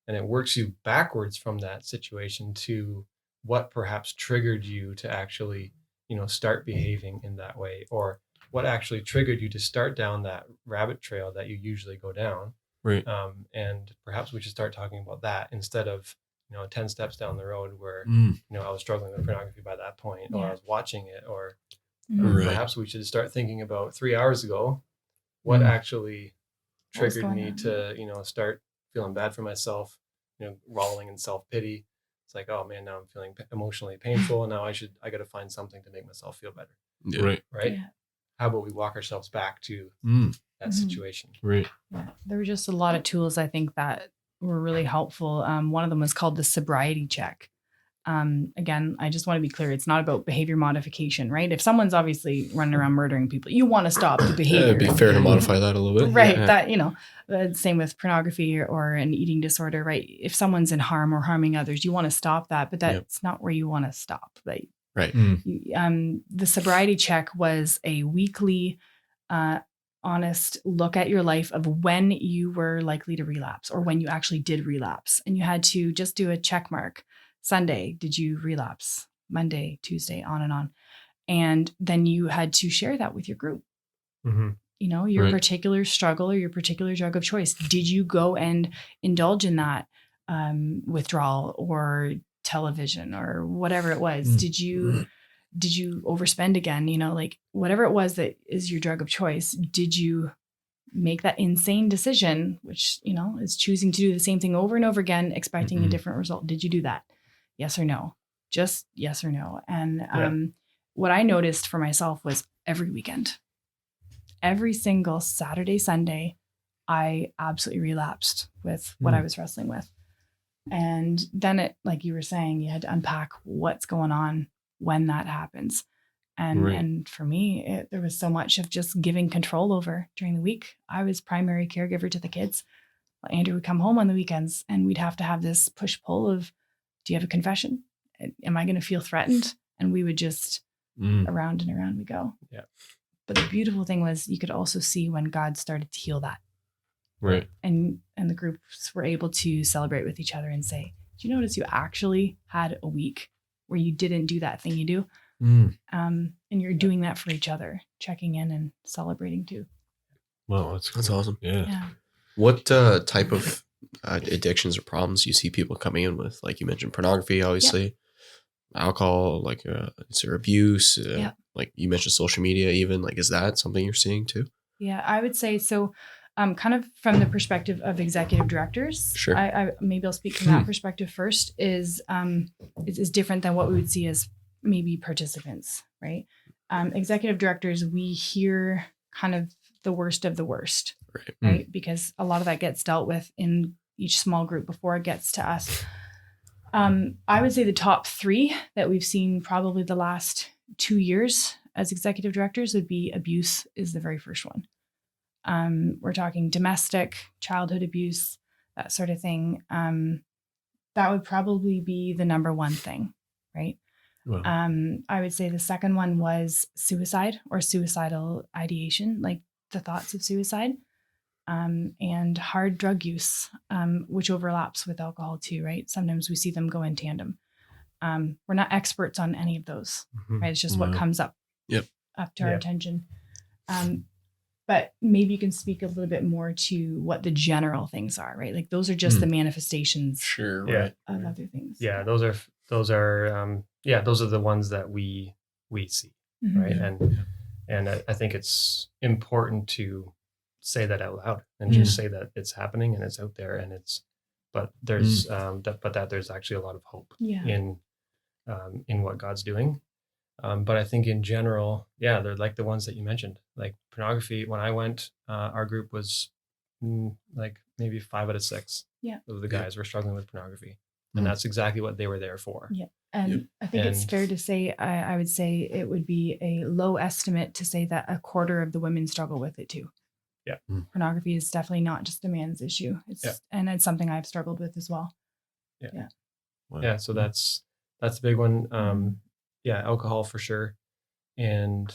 and it works you backwards from that situation to what perhaps triggered you to actually, start behaving in that way, or what actually triggered you to start down that rabbit trail that you usually go down. Right. And perhaps we should start talking about that instead of 10 steps down the road where I was struggling with pornography by that point, or I Yeah. was watching it, or Mhm. Right. perhaps we should start thinking about 3 hours ago what actually What was triggered going me on? to start feeling bad for myself, rolling in self-pity. It's like, oh man, now I'm feeling emotionally painful, and now I got to find something to make myself feel better, Yeah. right? Yeah. How about we walk ourselves back to that Mhm. situation? Right. Yeah, there were just a lot of tools I think that were really helpful. One of them was called the sobriety check. Again, I just want to be clear. It's not about behavior modification, right? If someone's obviously running around murdering people, you want to stop the Yeah, behavior. it'd be fair to modify that a little bit. Right. Yeah. That, same with pornography or an eating disorder, right? If someone's in harm or harming others, you want to stop that, but that's not where you want to stop. Like, Right. the sobriety check was a weekly honest look at your life of when you were likely to relapse or when you actually did relapse. And you had to just do a check mark. Sunday, did you relapse? Monday, Tuesday, on and on. And then you had to share that with your group. Mm-hmm. You know, your Right. particular struggle or your particular drug of choice. Did you go and indulge in that withdrawal or television or whatever it was? Did you overspend again? You know, like whatever it was that is your drug of choice, did you make that insane decision, which, you know, is choosing to do the same thing over and over again, expecting a different result? Did you do that? Yes or no? Just yes or no. And what I noticed for myself was every weekend, every single Saturday, Sunday, I absolutely relapsed with what I was wrestling with. And then it, like you were saying, you had to unpack what's going on when that happens. And Right. and for me, there was so much of just giving control over during the week. I was primary caregiver to the kids. Andrew would come home on the weekends and we'd have to have this push-pull of, do you have a confession? Am I going to feel threatened? And we would just around and around we go. Yeah. But the beautiful thing was you could also see when God started to heal that. Right. And the groups were able to celebrate with each other and say, do you notice you actually had a week where you didn't do that thing you do? And you're doing that for each other, checking in and celebrating too. Well, That's awesome. Yeah. What type of addictions or problems do you see people coming in with? Like you mentioned pornography, obviously, alcohol, like is there abuse? Like you mentioned social media even. Like, is that something you're seeing too? Yeah, I would say so. Kind of from the perspective of executive directors, Sure. I maybe I'll speak from that perspective first, is different than what we would see as maybe participants, right? Executive directors, we hear kind of the worst of the worst, right? Because a lot of that gets dealt with in each small group before it gets to us. I would say the top 3 that we've seen probably the last 2 years as executive directors would be abuse is the very first one. We're talking domestic, childhood abuse, that sort of thing. That would probably be the number one thing, right? Well, I would say the second one was suicide or suicidal ideation, like the thoughts of suicide, and hard drug use, which overlaps with alcohol too, right? Sometimes we see them go in tandem. We're not experts on any of those, right? It's just what comes up, up to our attention. But maybe you can speak a little bit more to what the general things are, right? Like those are just the manifestations Sure. Yeah. Right. of other things. Yeah, those are those are the ones that we see, right? And I think it's important to say that out loud and just say that it's happening and it's out there and but there's that there's actually a lot of hope in what God's doing. But I think in general, they're like the ones that you mentioned, like pornography. When I went, our group was like maybe 5 out of 6 of the guys were struggling with pornography. And that's exactly what they were there for. Yeah. And I think it's fair to say, I would say it would be a low estimate to say that a quarter of the women struggle with it too. Yeah. Pornography is definitely not just a man's issue. And it's something I've struggled with as well. Yeah. wow. Yeah. So that's a big one. Alcohol for sure. And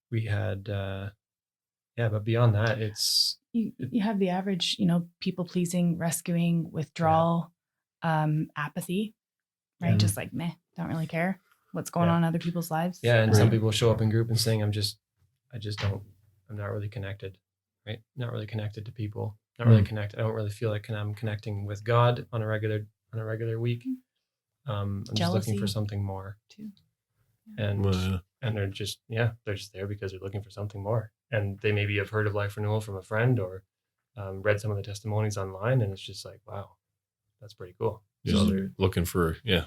we had, but beyond that, it's, you have the average, people pleasing, rescuing, withdrawal, apathy, right? Just like, meh, don't really care what's going on in other people's lives. Yeah. And some people show up in group and saying, I'm not really connected, right? Not really connected to people, not really connected. I don't really feel like I'm connecting with God on a regular week. I'm just looking for something more too. And they're just there because they're looking for something more. And they maybe have heard of Life Renewal from a friend or read some of the testimonies online, and it's just like, wow, that's pretty cool. So they're looking for a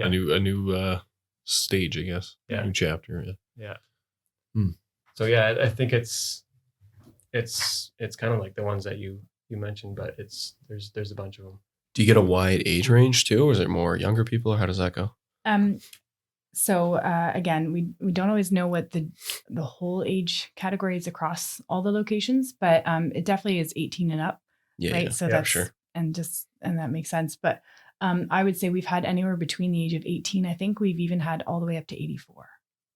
new stage, I guess. Yeah. New chapter. Yeah. So I think it's kind of like the ones that you mentioned, but there's a bunch of them. Do you get a wide age range too, or is it more younger people, or how does that go? So again, we don't always know what the whole age category is across all the locations, but it definitely is 18 and up, right? Yeah, So that's sure. and that makes sense. But I would say we've had anywhere between the age of 18. I think we've even had all the way up to 84.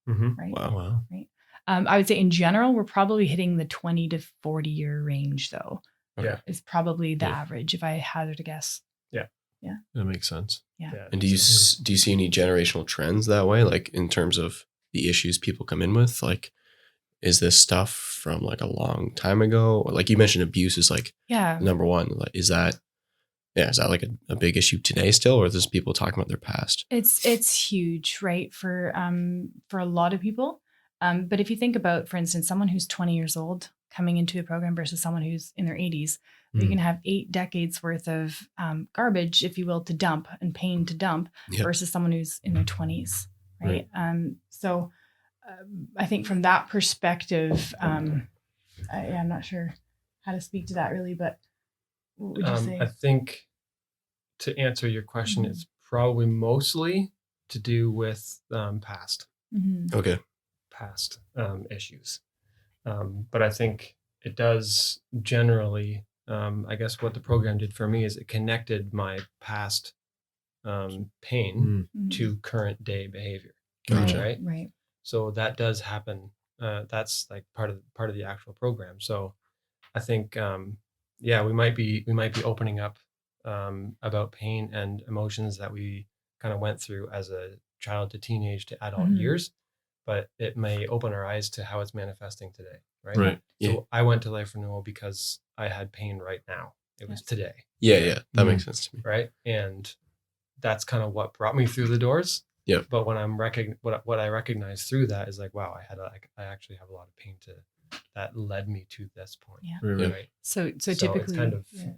Mm-hmm. Right. Wow. Right. I would say in general, we're probably hitting the 20 to 40 year range, though. Yeah. Is probably the average if I hazard a guess. Yeah. That makes sense. Yeah. And do you see any generational trends that way, like in terms of the issues people come in with? Like, is this stuff from like a long time ago? Or like you mentioned, abuse is like number one. Like, is that like a big issue today still, or is this people talking about their past? It's huge, right? For a lot of people. But if you think about, for instance, someone who's 20 years old coming into a program versus someone who's in their 80s, you can have 8 decades worth of garbage, if you will, to dump and pain to dump versus someone who's in their 20s, right? So I think from that perspective, I'm not sure how to speak to that really, but what would you say? I think to answer your question, it's probably mostly to do with past issues. But I think it does generally, I guess what the program did for me is it connected my past pain to current day behavior. Gotcha. Right. So that does happen. That's like part of the actual program. So I think, we might be opening up about pain and emotions that we kind of went through as a child to teenage to adult years, but it may open our eyes to how it's manifesting today. Right. So I went to Life Renewal because I had pain right now. It was today. Yeah. That makes sense to me. Right. And that's kind of what brought me through the doors. Yeah. But when what I recognize through that is like, wow, I actually have a lot of pain that led me to this point. Yeah. Right. So typically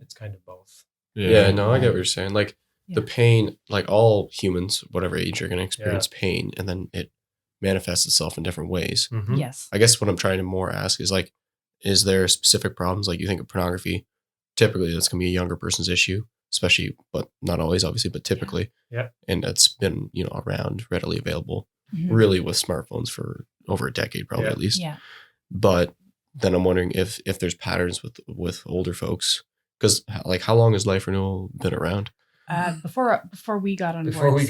it's kind of both. Yeah. No, I get what you're saying. Like the pain, like all humans, whatever age, are going to experience pain, and then it manifests itself in different ways. Yes. I guess what I'm trying to more ask is like, is there specific problems? Like you think of pornography, typically that's going to be a younger person's issue, especially, but not always, obviously, but typically. Yeah. And that's been, around, readily available, really with smartphones for over a decade, probably at least. Yeah. But then I'm wondering if there's patterns with older folks, because like how long has Life Renewal been around? Before we got on board.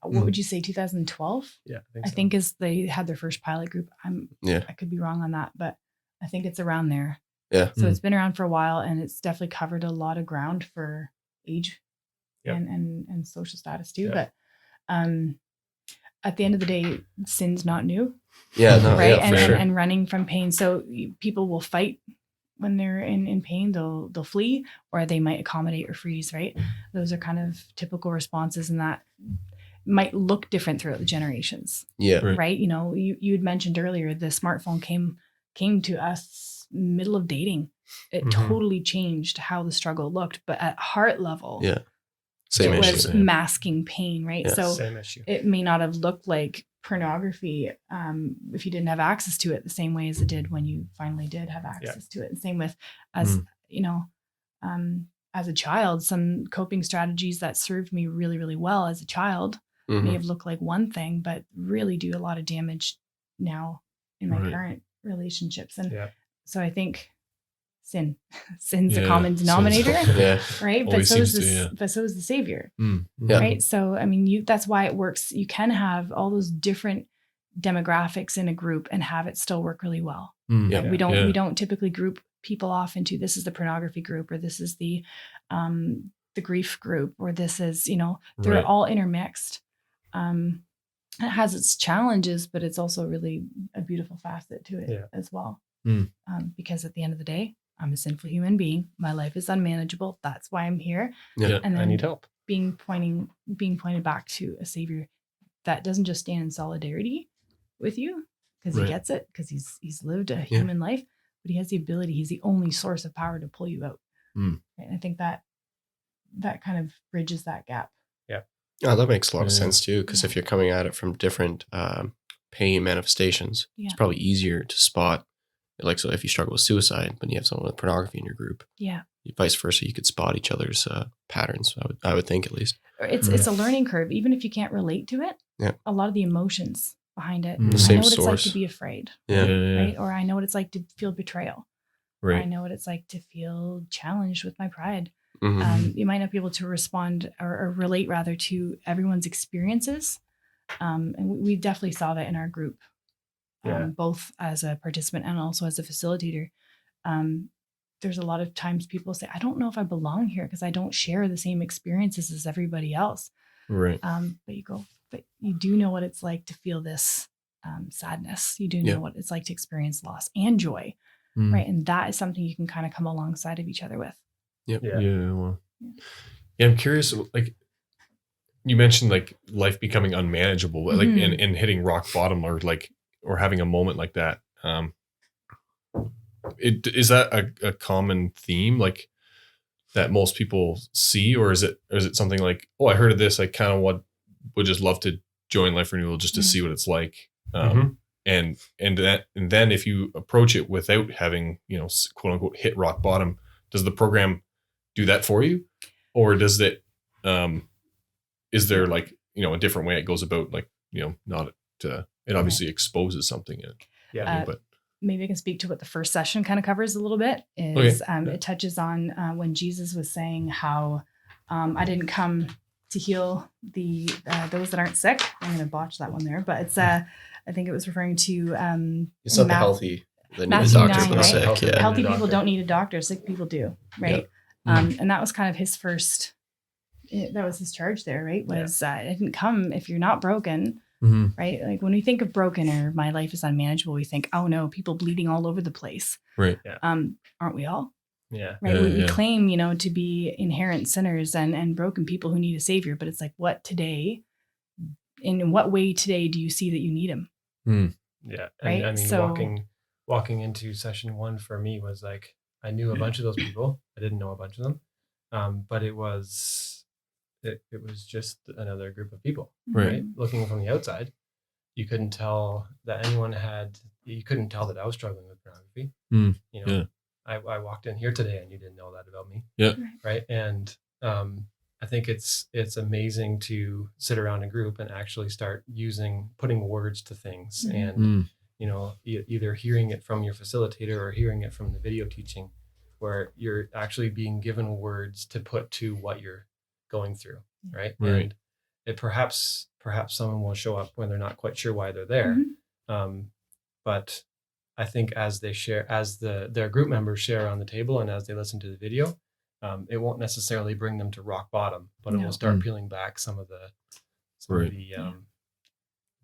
What would you say, 2012? Yeah, I think is they had their first pilot group. I could be wrong on that, but I think it's around there. Yeah. So it's been around for a while, and it's definitely covered a lot of ground for age and social status too. Yeah. But at the end of the day, sin's not new. Yeah, no, right. Yeah, for sure. And running from pain. So people will fight when they're in pain. They'll flee, or they might accommodate or freeze. Right. Those are kind of typical responses, and that might look different throughout the generations. Yeah. Right. You had mentioned earlier the smartphone came to us middle of dating. It totally changed how the struggle looked, but at heart level, same it issue. was masking pain, right? Yeah. So Same issue. it may not have looked like pornography if you didn't have access to it the same way as it did when you finally did have access to it. And same with as as a child, some coping strategies that served me really, really well as a child may have looked like one thing, but really do a lot of damage now in my current relationships. And so I think sin's a common denominator, right? But so is the Savior, right? So I mean, that's why it works. You can have all those different demographics in a group and have it still work really well. We don't typically group people off into this is the pornography group, or this is the grief group, or this is they're all intermixed. It has its challenges, but it's also really a beautiful facet to it as well. Because at the end of the day, I'm a sinful human being. My life is unmanageable. That's why I'm here. Yeah. And then I need help. Being pointed back to a Savior that doesn't just stand in solidarity with you because he gets it, because he's lived a human life, but he has the ability. He's the only source of power to pull you out. And I think that kind of bridges that gap. Yeah, that makes a lot of sense too, because if you're coming at it from different pain manifestations, it's probably easier to spot. Like, so if you struggle with suicide, but you have someone with pornography in your group, vice versa, you could spot each other's patterns. I would think, at least. It's a learning curve, even if you can't relate to it. Yeah, a lot of the emotions behind it. The I know same what source. It's like to be afraid. Right? Or I know what it's like to feel betrayal. Right. I know what it's like to feel challenged with my pride. You might not be able to respond or relate rather to everyone's experiences. And we definitely saw that in our group. both as a participant and also as a facilitator. There's a lot of times people say, I don't know if I belong here because I don't share the same experiences as everybody else. Right. But you do know what it's like to feel this sadness. You do know what it's like to experience loss and joy. Right. And that is something you can kind of come alongside of each other with. Yep. Well, I'm curious, like you mentioned like life becoming unmanageable, like and hitting rock bottom or having a moment like that. Is that a common theme like that most people see, or is it something like, oh, I heard of this, I kind of would just love to join Life Renewal just to see what it's like. And then if you approach it without having, quote unquote, hit rock bottom, does the program do that for you, or does it? Is there like a different way it goes about, like not it obviously exposes something in it. But maybe I can speak to what the first session kind of covers a little bit. It touches on when Jesus was saying how I didn't come to heal those that aren't sick. I'm going to botch that one there, but it's I think it was referring to it's not the healthy that need a Matthew doctor 9, but right? sick. Yeah. Healthy people don't need a doctor, sick people do, right? And that was kind of his first. That was his charge there, right? Was I didn't come if you're not broken. Right? Like when we think of broken or my life is unmanageable, we think, oh no, people bleeding all over the place. Right. Yeah. Aren't we all? Yeah. Right. We claim, to be inherent sinners and broken people who need a savior. But it's like, in what way today do you see that you need him? Yeah. Right. And I mean, walking into session 1 for me was like, I knew a bunch of those people. I didn't know a bunch of them. But it was just another group of people, right? Looking from the outside, you couldn't tell that you couldn't tell that I was struggling with pornography. I walked in here today and you didn't know that about me. Yeah. Right. And I think it's amazing to sit around a group and actually start putting words to things and, either hearing it from your facilitator or hearing it from the video teaching, where you're actually being given words to put to what you're going through, right? And it perhaps someone will show up when they're not quite sure why they're there, but I think as they share, as their group members share around the table, and as they listen to the video, it won't necessarily bring them to rock bottom, but it will start peeling back some of the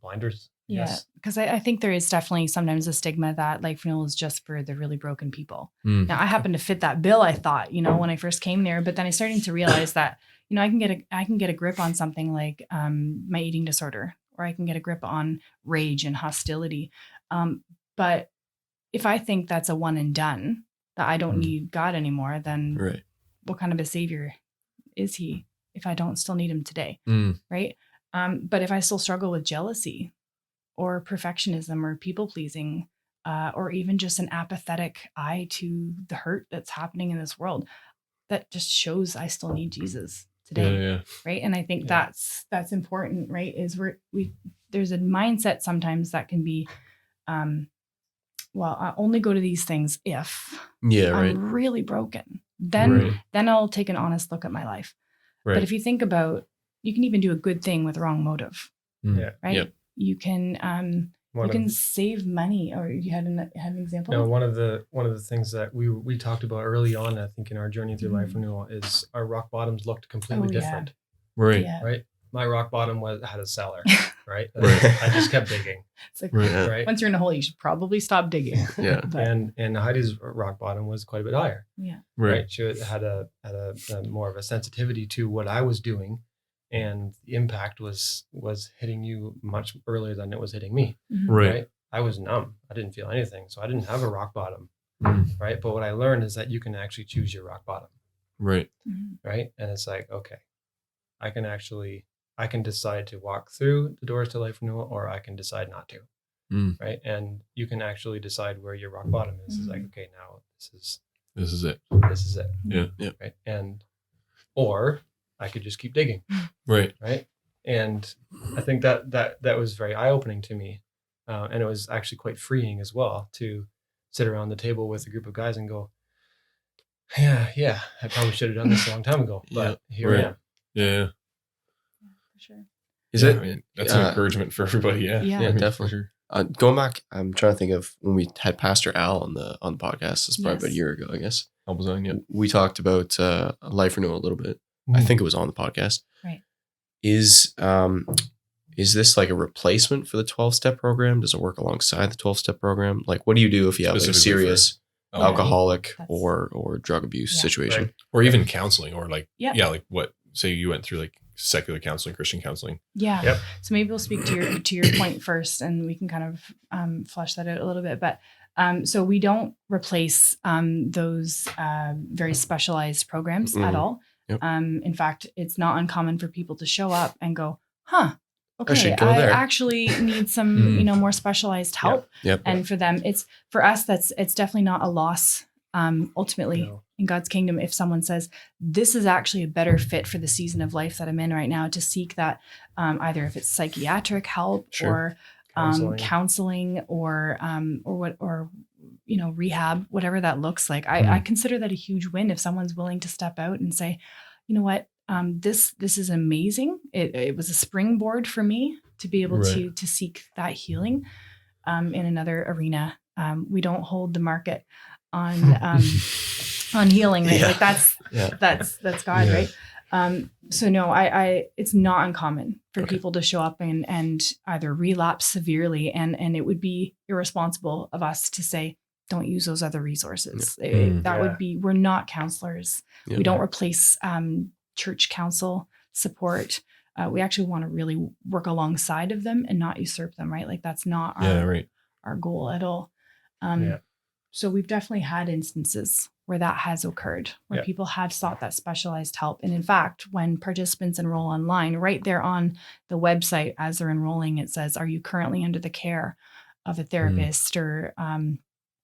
blinders. Yeah, because I think there is definitely sometimes a stigma that Life Renewal is just for the really broken people. Now, I happen to fit that bill, I thought, when I first came there, but then I started to realize that, I can get a grip on something like my eating disorder, or I can get a grip on rage and hostility. But if I think that's a one and done, that I don't need God anymore, then what kind of a savior is he if I don't still need him today? Right. But if I still struggle with jealousy or perfectionism or people pleasing, or even just an apathetic eye to the hurt that's happening in this world, that just shows I still need Jesus today. Right. And I think that's important, right? Is there's a mindset sometimes that can be, I only go to these things if I'm really broken. Then I'll take an honest look at my life. But if you think about, you can even do a good thing with wrong motive. Right. You can save money, or you had an example. No, one of the things that we talked about early on, I think, in our journey through Life Renewal, is our rock bottoms looked completely different. Right. My rock bottom had a cellar. Right. I just kept digging. It's like, once you're in a hole, you should probably stop digging. And Heidi's rock bottom was quite a bit higher. Right. She had a more of a sensitivity to what I was doing. And the impact was hitting you much earlier than it was hitting me. Right. I was numb. I didn't feel anything. So I didn't have a rock bottom. Right. But what I learned is that you can actually choose your rock bottom. Right. Right. And it's like, okay, I can decide to walk through the doors to Life Renewal, or I can decide not to. Right. And you can actually decide where your rock bottom is. It's like, okay, now this is it. This is it. Yeah. Right. Or I could just keep digging. Right. And I think that was very eye-opening to me. And it was actually quite freeing as well to sit around the table with a group of guys and go, yeah, I probably should have done this a long time ago, but here I am. Yeah. For sure. Is it? That's an encouragement for everybody. Yeah, definitely. For sure. Going back, I'm trying to think of when we had Pastor Al on the podcast. It's probably about a Yes. year ago, I guess. I was on, yeah. We talked about Life Renewal a little bit. I think it was on the podcast. Right. Is this like a replacement for the 12-step program? Does it work alongside the 12-step program? Like, what do you do if you have like a Specifically serious for alcoholic That's- or drug abuse Yeah. situation? Right. or even counseling, or like, Yeah. like what, say you went through like secular counseling, Christian counseling. Yeah. Yep. So maybe we'll speak to your point first, and we can kind of flesh that out a little bit. But so we don't replace those very specialized programs at all. Yep. In fact, it's not uncommon for people to show up and go, "Huh, okay, should go I there." actually need some more specialized help." Yep. And for them, for us, it's definitely not a loss. Ultimately, No. in God's kingdom, if someone says this is actually a better fit for the season of life that I'm in right now, to seek that either if it's psychiatric help Sure. or counseling or rehab, whatever that looks like, I consider that a huge win if someone's willing to step out and say, you know what, this is amazing. It was a springboard for me to be able Right. to seek that healing in another arena. We don't hold the market on healing, right? Yeah. Like that's God, Yeah. right? So no, it's not uncommon for Okay. people to show up and either relapse severely, and it would be irresponsible of us to say, don't use those other resources. That would be, we're not counselors. Yeah. We don't replace church counsel support. We actually want to really work alongside of them and not usurp them, right? Like that's not our goal at all. So we've definitely had instances where that has occurred, where people have sought that specialized help. And in fact, when participants enroll online, right there on the website, as they're enrolling, it says, are you currently under the care of a therapist, or are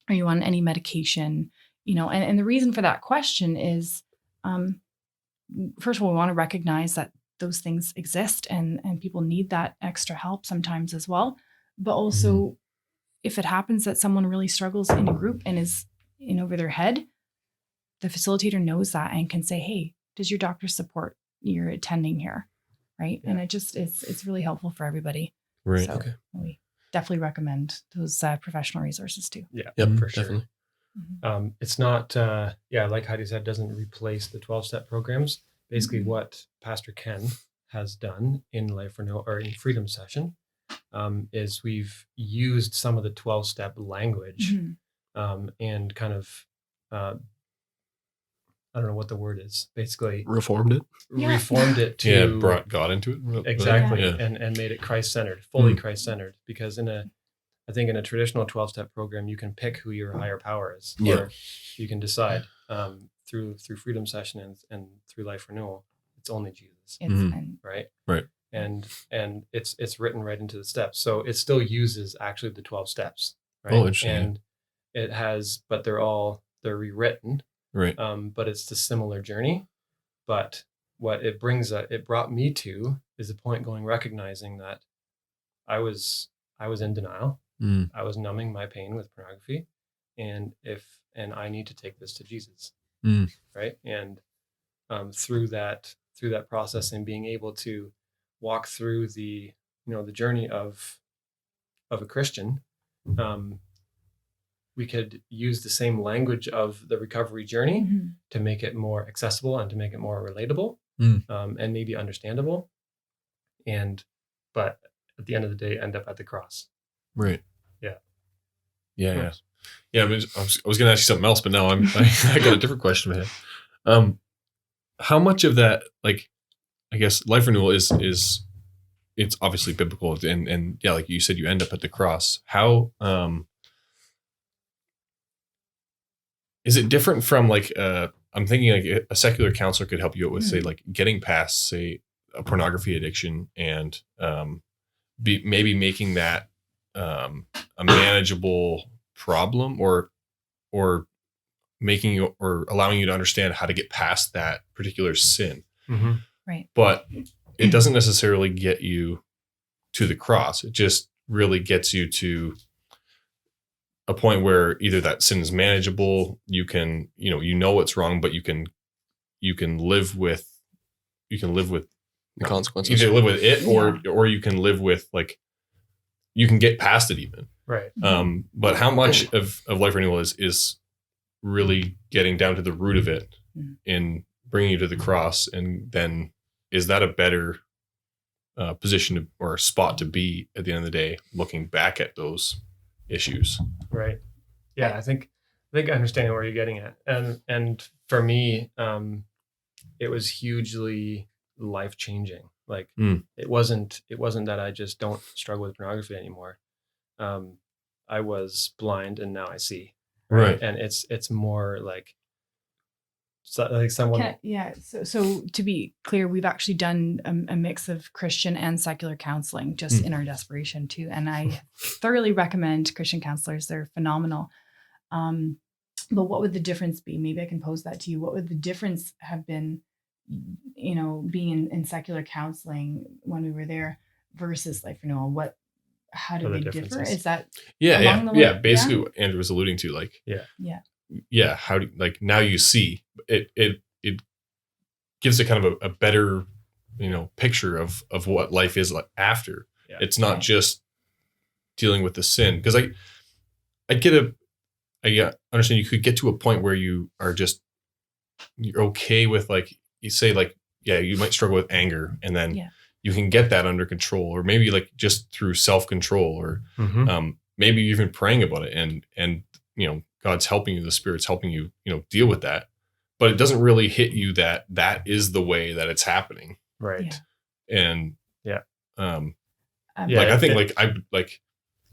you on any medication? And the reason for that question is, first of all, we want to recognize that those things exist and people need that extra help sometimes as well. But also, if it happens that someone really struggles in a group and is in over their head, the facilitator knows that and can say, hey, does your doctor support you're attending here? Right. Yeah. And it's really helpful for everybody. Right. So we definitely recommend those professional resources too. Yeah, Yep, for sure. definitely. It's not, like Heidi said, doesn't replace the 12-step programs. Basically, what Pastor Ken has done in Life Renewal or in Freedom Session is we've used some of the 12-step language and kind of, I don't know what the word is, basically Reformed it. reformed it to brought God into it. exactly Yeah. and made it Christ-centered, fully Christ-centered. Because I think in a traditional 12-step program, you can pick who your higher power is, Yeah. or you can decide through Freedom Session and through Life Renewal, it's only Jesus, right? Right. And it's written right into the steps, so it still uses actually the 12 steps, right? Oh, interesting. And it has, but they're rewritten, Right. but it's the similar journey. But what it brought me to is a point recognizing that I was in denial. I was numbing my pain with pornography, and I need to take this to Jesus, right? And through that process and being able to walk through the journey of a Christian, we could use the same language of the recovery journey to make it more accessible and to make it more relatable and maybe understandable, but at the end of the day, end up at the cross. Right. Yeah. Yeah. I was going to ask you something else, but now I got a different question in my head. How much of that, like, I guess Life Renewal is it's obviously biblical, and yeah, like you said, you end up at the cross. How is it different from like I'm thinking like a secular counselor could help you out with say like getting past say a pornography addiction and maybe making that a manageable problem or making you or allowing you to understand how to get past that particular sin. Right. But it doesn't necessarily get you to the cross. It just really gets you to a point where either that sin is manageable, you can, you know what's wrong, but you can live with The consequences. either live with it or you can live with like you can get past it even. Right. But how much of Life Renewal is really getting down to the root of it in bringing you to the cross, and then is that a better position or spot to be at the end of the day, looking back at those issues? Right. Yeah, I think I understand where you're getting at, and for me, it was hugely life changing. Like it wasn't that I just don't struggle with pornography anymore. I was blind and now I see. Right. And it's more like someone. So to be clear, we've actually done a mix of Christian and secular counseling just in our desperation too. And I thoroughly recommend Christian counselors. They're phenomenal. But what would the difference be? Maybe I can pose that to you. What would the difference have been, being in secular counseling when we were there versus Life Renewal? How did they differ? Is that basically what Andrew was alluding to, like how do like now you see it gives a kind of a better picture of what life is like after. It's not just dealing with the sin, because I understand you could get to a point where you're okay with, like, you say, like, you might struggle with anger, and then you can get that under control, or maybe like just through self-control, or maybe even praying about it, and God's helping you, the Spirit's helping you, deal with that, but it doesn't really hit you that is the way that it's happening. Right. And I think I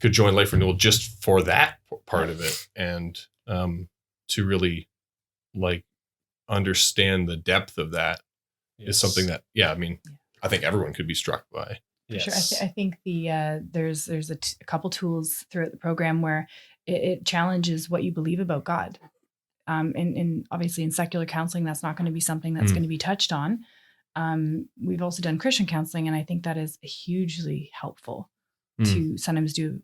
could join Life Renewal just for that part of it, and to really like understand the depth of that is something that I think everyone could be struck by. Yes. For sure. I think there's a couple tools throughout the program where it challenges what you believe about God. And obviously in secular counseling, that's not going to be something that's going to be touched on. We've also done Christian counseling, and I think that is hugely helpful to sometimes do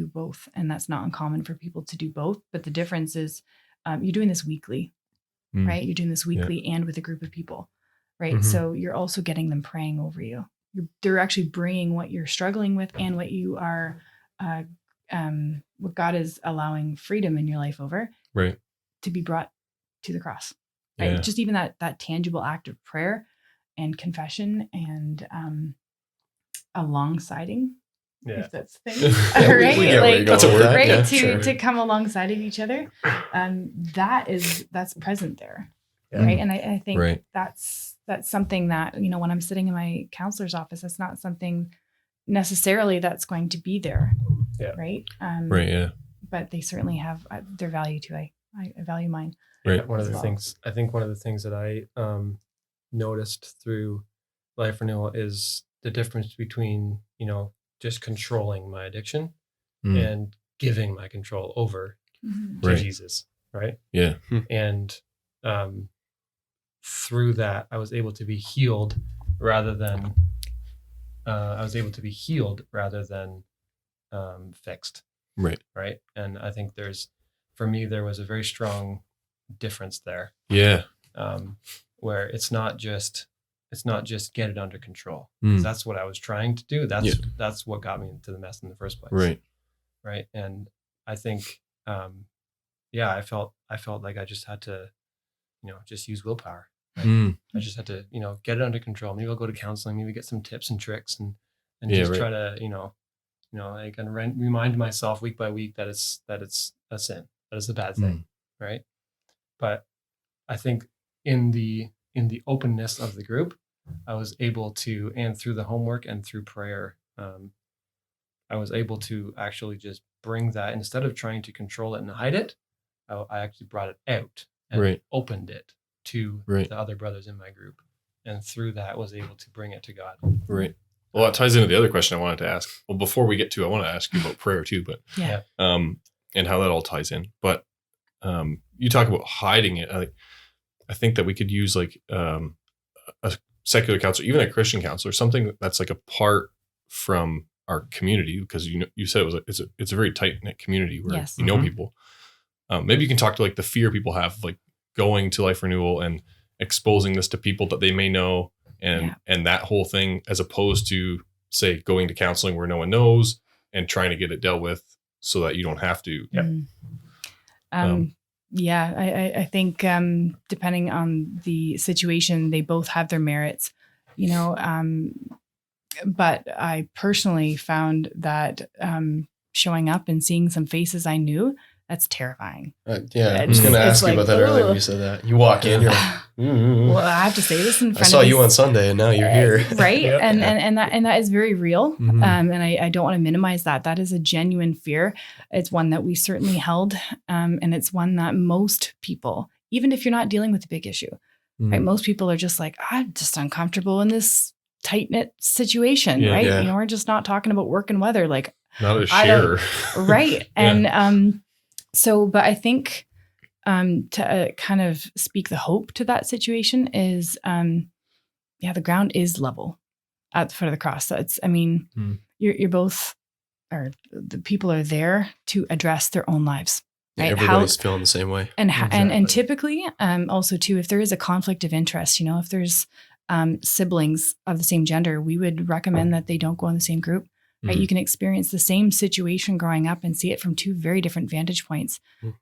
both. And that's not uncommon for people to do both. But the difference is you're doing this weekly, right? You're doing this weekly and with a group of people, right? Mm-hmm. So you're also getting them praying over you. They're actually bringing what you're struggling with and what you are, what God is allowing freedom in your life over, right, to be brought to the cross, right? Just even that tangible act of prayer and confession and alongsiding, if that's the thing, right? That's a word, right? To come alongside of each other, that's present there, right? And I think that's something that, when I'm sitting in my counselor's office, that's not something necessarily that's going to be there, right? But they certainly have their value too. I value mine. Right. One of the things that I noticed through Life Renewal is the difference between, just controlling my addiction and giving my control over to Jesus. Right. Yeah. And through that, I was able to be healed rather than fixed. Right. Right. And I think for me, there was a very strong difference there. Yeah. Where it's not just get it under control. That's what I was trying to do. That's what got me into the mess in the first place. Right. Right. And I think, I felt like I just had to, just use willpower. Right? I just had to, get it under control. Maybe I'll go to counseling, maybe get some tips and tricks and just try to, I can remind myself week by week that it's a sin, that it's a bad thing. Right. But I think in the openness of the group, I was able to, and through the homework and through prayer, I was able to actually just bring that, instead of trying to control it and hide it, I actually brought it out and opened it to the other brothers in my group. And through that was able to bring it to God. Right. Well, that ties into the other question I wanted to ask. Well, before we get to, I want to ask you about prayer too, but and how that all ties in. But you talk about hiding it. I think that we could use like a secular counselor, even a Christian counselor, something that's like apart from our community, because you said it's a very tight knit community where you know people. Maybe you can talk to like the fear people have, like going to Life Renewal and exposing this to people that they may know, and that whole thing, as opposed to say going to counseling where no one knows and trying to get it dealt with so that you don't have to. Yep. I think depending on the situation, they both have their merits, but I personally found that showing up and seeing some faces I knew, that's terrifying. I was going to ask you about that earlier when you said that. You walk in, you're like, well, I have to say this in front I saw you on Sunday and now you're here. Right. Yep. And that is very real. Mhm. And I don't want to minimize that. That is a genuine fear. It's one that we certainly held. And it's one that most people, even if you're not dealing with a big issue, right? Most people are just like, I'm just uncomfortable in this tight-knit situation, Yeah, right? yeah. We're just not talking about work and weather. Like, Not a I don't- share. right. Yeah. And but I think to kind of speak the hope to that situation is, the ground is level at the foot of the cross. So it's, you're both, or the people are there to address their own lives. Yeah, Right? everybody's feeling the same way. And Exactly. typically, also too, if there is a conflict of interest, if there's siblings of the same gender, we would recommend that they don't go in the same group. Right? Mhm. You can experience the same situation growing up and see it from two very different vantage points.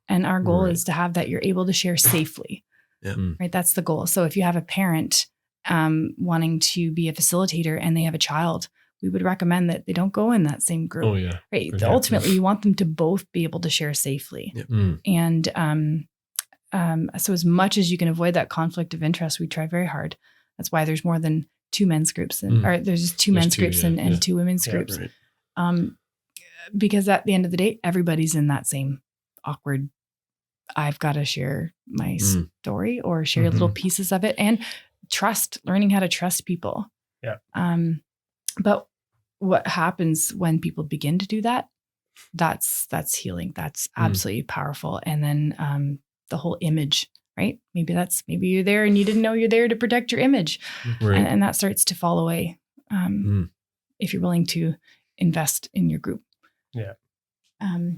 And our goal Right. is to have that you're able to share safely. Yeah. Right. That's the goal. So if you have a parent wanting to be a facilitator and they have a child, we would recommend that they don't go in that same group. Oh yeah. Right. For sure. Ultimately, you want them to both be able to share safely. Yep. And so as much as you can avoid that conflict of interest, we try very hard. That's why there's more than two men's groups or there's two men's groups and two women's groups. Right. Because at the end of the day, everybody's in that same awkward, I've got to share my story or share little pieces of it, and learning how to trust people. Yeah. But what happens when people begin to do that, that's healing. That's absolutely powerful. And then the whole image, right? Maybe you're there and you didn't know you're there to protect your image. Right. And that starts to fall away if you're willing to invest in your group. Yeah. I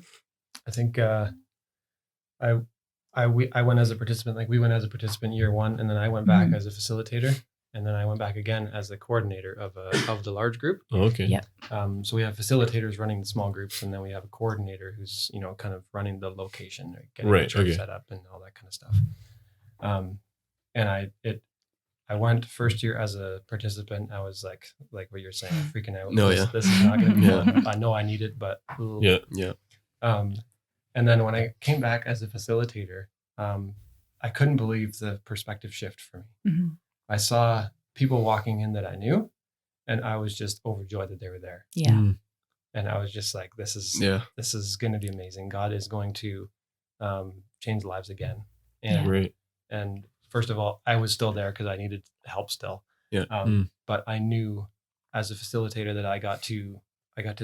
think I went as a participant, like we went as a participant year one, and then I went back as a facilitator, and then I went back again as the coordinator of the large group. Oh, okay. Yeah. So we have facilitators running the small groups, and then we have a coordinator who's kind of running the location, or getting the church set up and all that kind of stuff. And I went first year as a participant. I was like what you're saying, freaking out. No, This is not going to be Yeah. fun. I know I need it, but Yeah. And then when I came back as a facilitator, I couldn't believe the perspective shift for me. Mm-hmm. I saw people walking in that I knew, and I was just overjoyed that they were there. Yeah. And I was just like, this is going to be amazing. God is going to change lives again. And and first of all, I was still there because I needed help still. Yeah. But I knew as a facilitator that I got to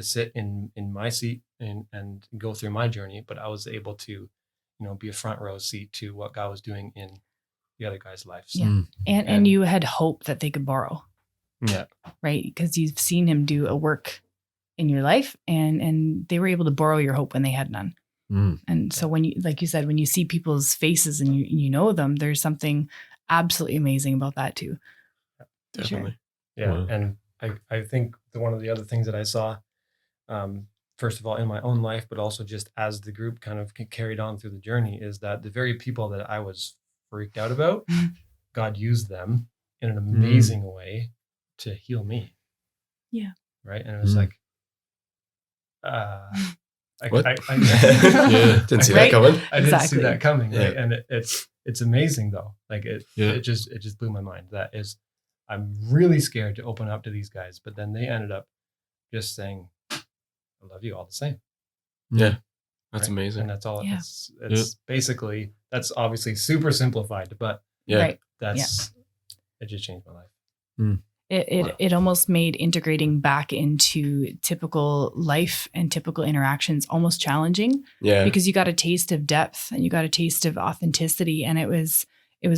sit in my seat and go through my journey, but I was able to, be a front row seat to what God was doing in the other guys' lives. Yeah. And you had hope that they could borrow. Yeah. Right. Because you've seen him do a work in your life, and they were able to borrow your hope when they had none. And so when you, like you said, when you see people's faces and you know them, there's something absolutely amazing about that too. Definitely. Sure. Yeah. Wow. And I think one of the other things that I saw, first of all, in my own life, but also just as the group kind of carried on through the journey, is that the very people that I was freaked out about, God used them in an amazing way to heal me. Yeah. Right. And it was like, what? I Didn't see that coming. I didn't Exactly. see that coming. Yeah. Right. And it's amazing though. Like it just blew my mind. That is, I'm really scared to open up to these guys, but then they ended up just saying, I love you all the same. Yeah. That's Right? amazing. And that's all. Yeah. It's basically, that's obviously super simplified, but Yeah. Right. it just changed my life. It almost made integrating back into typical life and typical interactions almost challenging. Yeah. Because you got a taste of depth and you got a taste of authenticity, and it was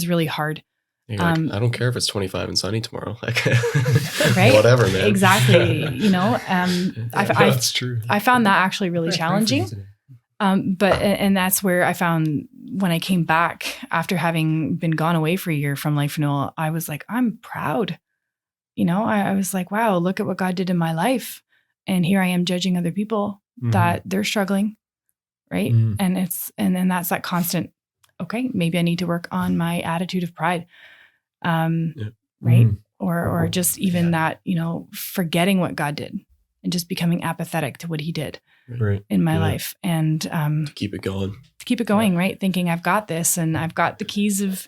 really hard. You're like, I don't care if it's 25 and sunny tomorrow. Like, Right? Whatever, man. Exactly. That's true. I found that actually really Pray for you challenging. today. And that's where I found when I came back after having been gone away for a year from Life Renewal, I was like, I'm proud. I was like, wow, look at what God did in my life. And here I am judging other people that they're struggling. Right. And then that's that constant, okay, maybe I need to work on my attitude of pride. Right. Or just even that, forgetting what God did and just becoming apathetic to what he did in my life. And to keep it going. Right. Thinking I've got this and I've got the keys of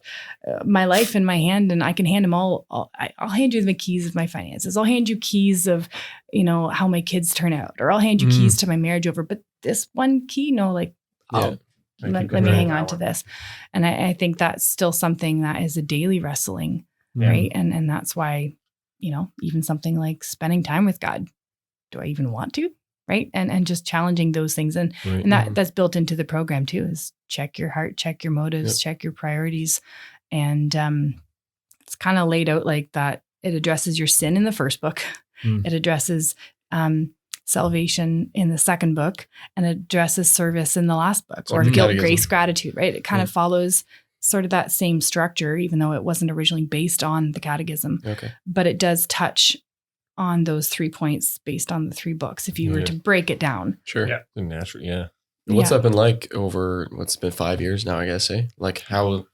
my life in my hand and I can hand them all. I'll hand you the keys of my finances. I'll hand you keys of, how my kids turn out, or I'll hand you keys to my marriage over. But this one key, let me hang on to this. And I think that's still something that is a daily wrestling. Right. And that's why, even something like spending time with God, do I even want to? Right. And just challenging those things. And that's built into the program too, is check your heart, check your motives, check your priorities. And it's kind of laid out like that. It addresses your sin in the first book. It addresses salvation in the second book, and addresses service in the last book, or guilt, grace, gratitude, right? It kind of follows sort of that same structure, even though it wasn't originally based on the catechism. Okay. But it does touch on those 3 points based on the 3 books, if you were to break it down. Sure. Yeah. Natural. Yeah. What's that been like over what's been 5 years now, I guess, eh? Like how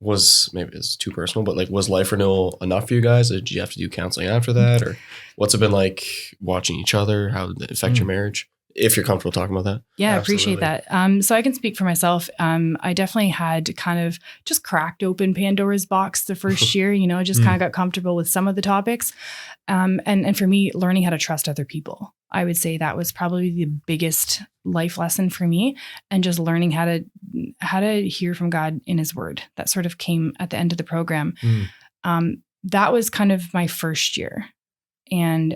was, maybe it's too personal, but like was Life Renewal enough for you guys? Did you have to do counseling after that? Or what's it been like watching each other? How did it affect your marriage? If you're comfortable talking about that. Yeah, I appreciate that. So I can speak for myself. I definitely had kind of just cracked open Pandora's box the first year, just kind of got comfortable with some of the topics. And for me, learning how to trust other people, I would say that was probably the biggest life lesson for me, and just learning how to hear from God in his word. That sort of came at the end of the program. That was kind of my first year. And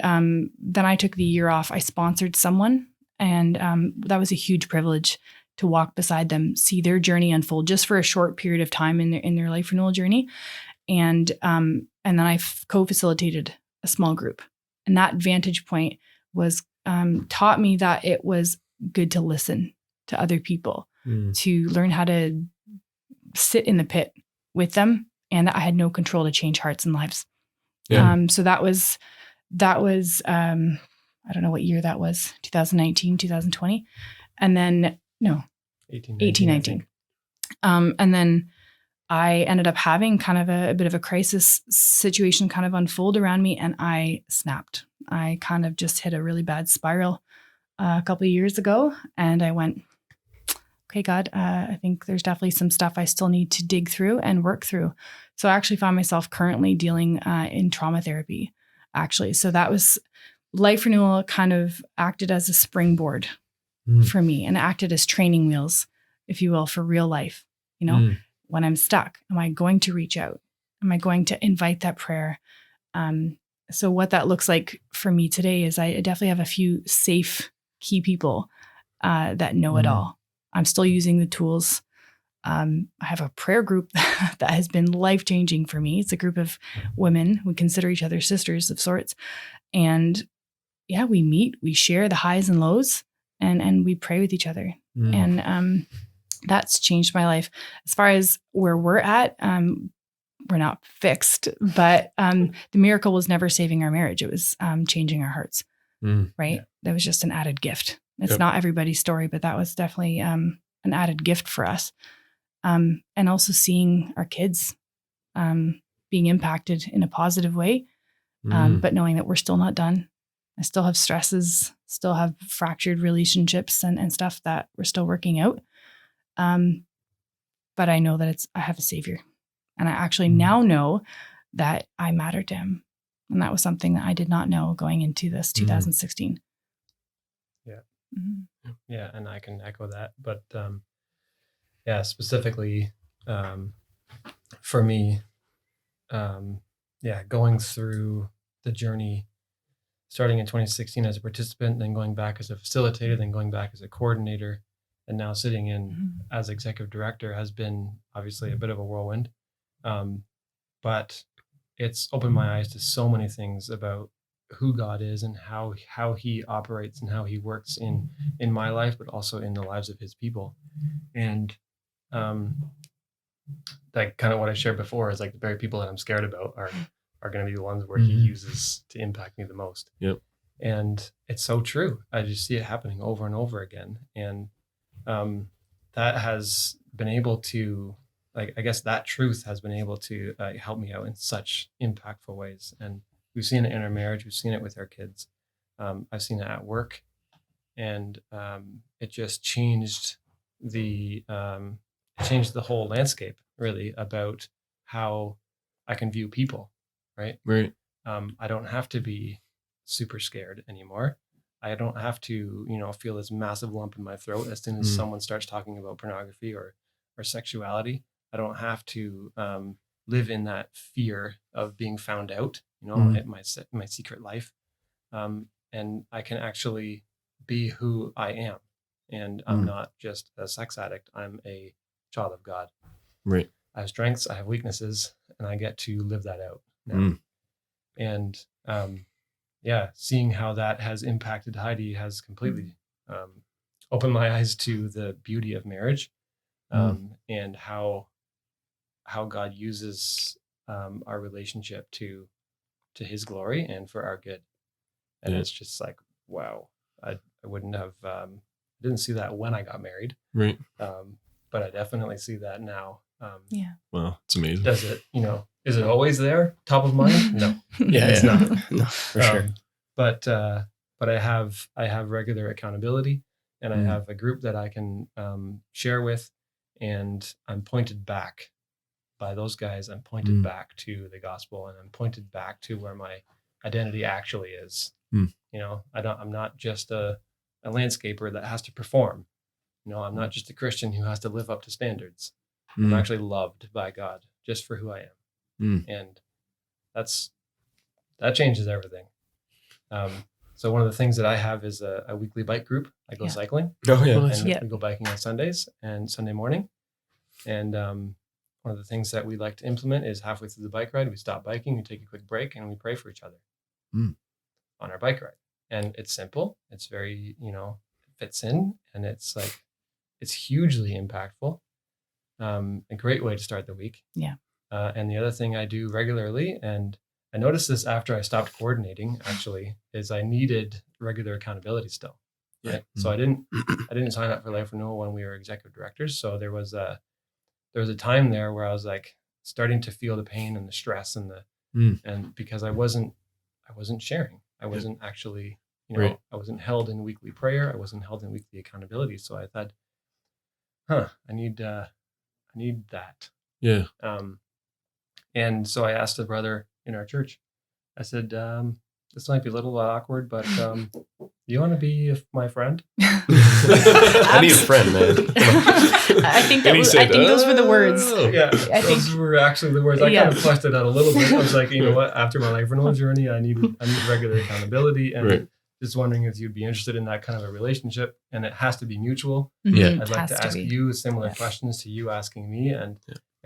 then I took the year off. I sponsored someone. And that was a huge privilege to walk beside them, see their journey unfold just for a short period of time in their life renewal journey. And then I co-facilitated a small group. And that vantage point was taught me that it was good to listen to other people, to learn how to sit in the pit with them, and that I had no control to change hearts and lives. So that was I don't know what year that was, 2019, 2020. And then, 18, 19. And then I ended up having kind of a bit of a crisis situation kind of unfold around me, and I snapped. I kind of just hit a really bad spiral a couple of years ago, and I went, okay, God, I think there's definitely some stuff I still need to dig through and work through. So I actually found myself currently dealing in trauma therapy, actually. So that was... Life Renewal kind of acted as a springboard for me, and acted as training wheels, if you will, for real life. When I'm stuck, am I going to reach out? Am I going to invite that prayer? So what that looks like for me today is I definitely have a few safe key people that know it all. I'm still using the tools. I have a prayer group that has been life-changing for me. It's a group of women. We consider each other sisters of sorts. And yeah, we meet, we share the highs and lows, and we pray with each other. And that's changed my life. As far as where we're at, we're not fixed, but the miracle was never saving our marriage. It was changing our hearts, right? Yeah. That was just an added gift. It's not everybody's story, but that was definitely an added gift for us. And also seeing our kids being impacted in a positive way. But knowing that we're still not done. I still have stresses, still have fractured relationships and stuff that we're still working out. But I know that I have a savior, and I actually now know that I matter to him. And that was something that I did not know going into this 2016. Yeah. Yeah. And I can echo that, but specifically for me, going through the journey, starting in 2016 as a participant, then going back as a facilitator, then going back as a coordinator, and now sitting in as executive director has been obviously a bit of a whirlwind. But it's opened my eyes to so many things about who God is and how he operates and how he works in my life, but also in the lives of his people. And like kind of what I shared before is like the very people that I'm scared about are going to be the ones where he uses to impact me the most. Yep. And it's so true. I just see it happening over and over again. And that has been able to, like, I guess that truth has been able to help me out in such impactful ways. And we've seen it in our marriage. We've seen it with our kids. I've seen it at work. And it just changed the whole landscape, really, about how I can view people, right? Right. I don't have to be super scared anymore. I don't have to, feel this massive lump in my throat as soon as someone starts talking about pornography or sexuality. I don't have to live in that fear of being found out, my secret life. And I can actually be who I am. And I'm not just a sex addict. I'm a child of God. Right. I have strengths, I have weaknesses, and I get to live that out now. And seeing how that has impacted Heidi has completely opened my eyes to the beauty of marriage, and how God uses our relationship to his glory and for our good. And it's just like, wow, I wouldn't have, didn't see that when I got married. Right. But I definitely see that now. Wow, it's amazing. Does it, is it always there, top of mind? No. It's not. No, for sure. But I have regular accountability, and I have a group that I can share with, and I'm pointed back by those guys. I'm pointed back to the gospel, and I'm pointed back to where my identity actually is. I'm not just a landscaper that has to perform. I'm not just a Christian who has to live up to standards. I'm actually loved by God just for who I am. And that changes everything. So one of the things that I have is a weekly bike group. I go cycling. Oh, yeah. And we go biking on Sundays and Sunday morning. And one of the things that we like to implement is halfway through the bike ride, we stop biking, we take a quick break, and we pray for each other on our bike ride. And it's simple. It's very, it fits in, and it's hugely impactful. A great way to start the week. Yeah. And the other thing I do regularly, and I noticed this after I stopped coordinating, actually, is I needed regular accountability still. Right? Yeah. So I didn't sign up for Life Renewal when we were executive directors. So there was a time there where I was like starting to feel the pain and the stress and and because I wasn't sharing. I wasn't actually, I wasn't held in weekly prayer. I wasn't held in weekly accountability. So I thought, I need that. Yeah. And so I asked a brother in our church, I said, this might be a little awkward, but you want to be my friend? I need a friend, man. I think those were the words. Yeah, those were actually the words. I kind of fleshed it out a little bit. I was like, you know what? After my Life Renewal journey, I need regular accountability, and just wondering if you'd be interested in that kind of a relationship. And it has to be mutual. Yeah, I'd like to ask you similar questions to you asking me, and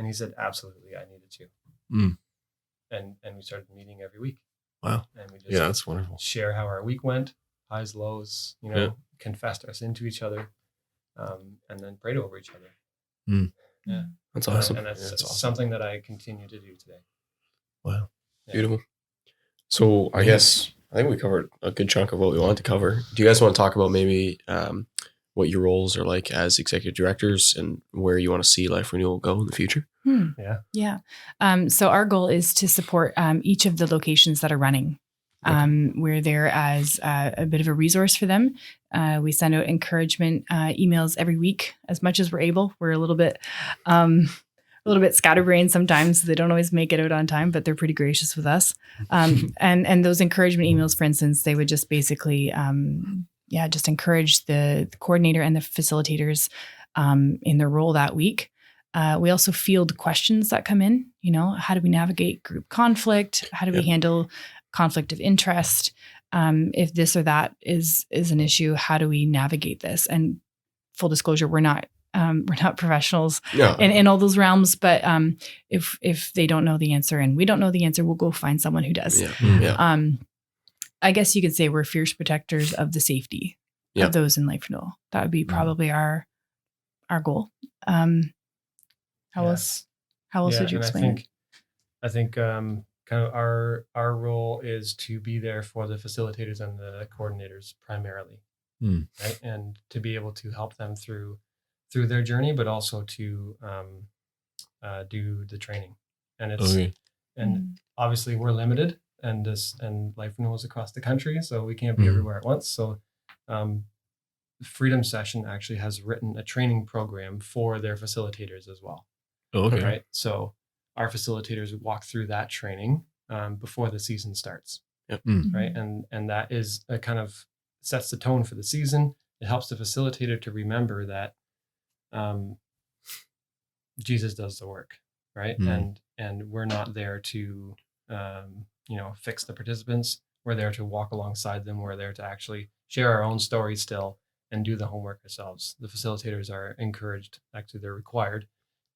he said, absolutely, I needed to. And we started meeting every week. Wow. And we just that's wonderful. Share how our week went, highs, lows, confessed our sin to each other, and then prayed over each other. Yeah. That's awesome. And that's awesome. Something that I continue to do today. Wow. Yeah. Beautiful. So I think we covered a good chunk of what we wanted to cover. Do you guys want to talk about maybe what your roles are like as executive directors and where you want to see Life Renewal go in the future? Yeah. So our goal is to support each of the locations that are running. We're there as a bit of a resource for them. We send out encouragement emails every week as much as we're able. We're a little bit scatterbrained sometimes, so they don't always make it out on time, but they're pretty gracious with us. And those encouragement emails, for instance, they would just basically just encourage the coordinator and the facilitators in their role that week. We also field questions that come in. How do we navigate group conflict? How do we handle conflict of interest? If this or that is an issue, how do we navigate this? And full disclosure, we're not professionals in all those realms. But if they don't know the answer and we don't know the answer, we'll go find someone who does. I guess you could say we're fierce protectors of the safety of those in Life Renewal. That would be probably our goal. How else would you explain it? I think kind of our role is to be there for the facilitators and the coordinators primarily, right? And to be able to help them through their journey, but also to do the training. And it's and obviously we're limited, and Life Renewal is across the country, so we can't be everywhere at once. So Freedom Session actually has written a training program for their facilitators as well. Oh, okay. Right. So our facilitators walk through that training before the season starts. Yep. Right. And that is a kind of sets the tone for the season. It helps the facilitator to remember that Jesus does the work. Right. And we're not there to, fix the participants. We're there to walk alongside them. We're there to actually share our own story still and do the homework ourselves. The facilitators are encouraged, actually they're required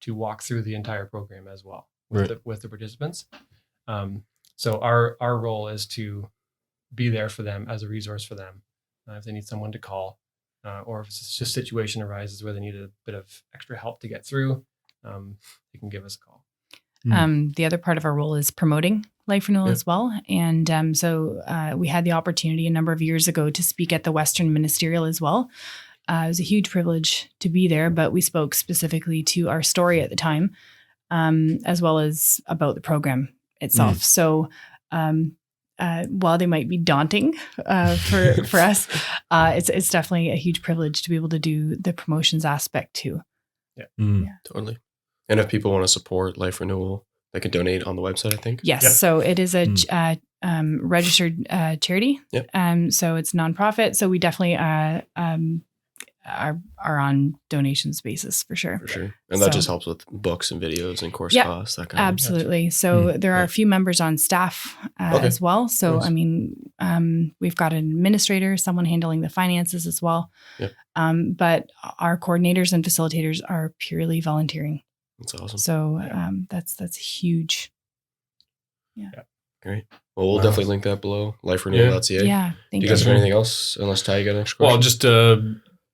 to walk through the entire program as well with the participants. So our role is to be there for them as a resource for them. If they need someone to call, or if it's just a situation arises where they need a bit of extra help to get through, they can give us a call. The other part of our role is promoting Life Renewal as well. And so we had the opportunity a number of years ago to speak at the Western Ministerial as well. It was a huge privilege to be there, but we spoke specifically to our story at the time, as well as about the program itself. So while they might be daunting for us, it's definitely a huge privilege to be able to do the promotions aspect too. Yeah, totally. And if people want to support Life Renewal, they can donate on the website, I think. Yes. Yep. So it is a registered charity. Yep. So it's nonprofit. So we definitely are on donations basis for sure. For sure. And that just helps with books and videos and course costs, that kind absolutely. So there are a few members on staff as well. So, I mean, we've got an administrator, someone handling the finances as well. Yep. But our coordinators and facilitators are purely volunteering. That's awesome. So that's huge. Yeah. Great. Well, we'll definitely link that below, liferenewal.ca. Yeah. Do you guys have anything else? Unless Ty, you got an extra question? Well, just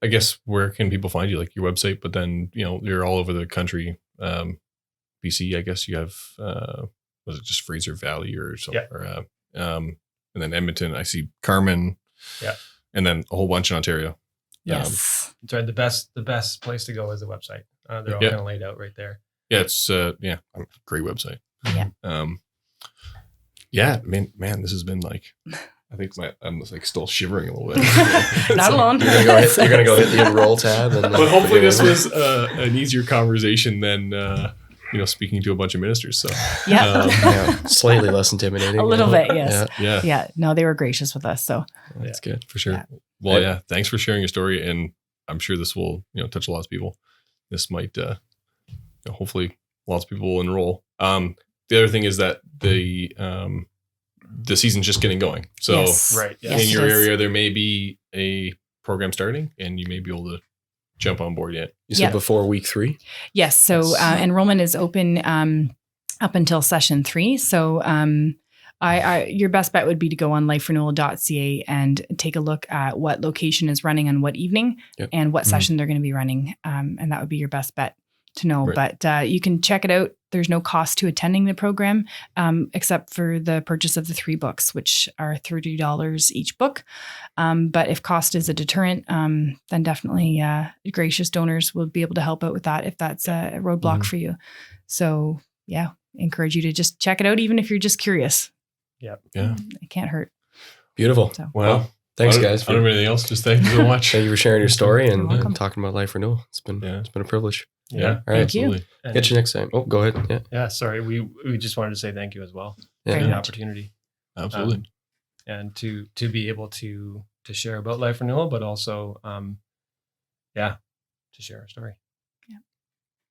I guess where can people find you? Like your website, but then you're all over the country. BC, I guess you have was it just Fraser Valley or something? Yeah. And then Edmonton, I see Carmen. Yeah. And then a whole bunch in Ontario. Yes. That's right. The best place to go is the website. They're all kind of laid out right there. Yeah, it's great website. Yeah. Man, this has been like, I think I'm like still shivering a little bit. Not alone. You're gonna go hit the enroll tab, but hopefully this was an easier conversation than speaking to a bunch of ministers. So slightly less intimidating. A little bit, yes. Yeah. No, they were gracious with us. So that's good for sure. Yeah. Well, thanks for sharing your story, and I'm sure this will touch a lot of people. This might hopefully lots of people will enroll. The other thing is that the season's just getting going. So in your area, there may be a program starting and you may be able to jump on board yet. You said before week 3? Yes. So enrollment is open up until session 3. So your best bet would be to go on liferenewal.ca and take a look at what location is running on what evening and what session they're going to be running. And that would be your best bet to know. Right. But you can check it out. There's no cost to attending the program, except for the purchase of the 3 books, which are $30 each book. But if cost is a deterrent, then definitely gracious donors will be able to help out with that if that's a roadblock for you. So encourage you to just check it out, even if you're just curious. Yeah. It can't hurt. Beautiful. So. Well, thanks guys. I don't have anything else. Just thank you so much. Thank you for sharing your story and talking about Life Renewal. It's been a privilege. Yeah. All right. Thank you. Get you next time. Oh, go ahead. Yeah. Yeah. Sorry. We just wanted to say thank you as well for Very the much. opportunity. Absolutely. And to be able to share about Life Renewal, but also, to share our story. Yeah.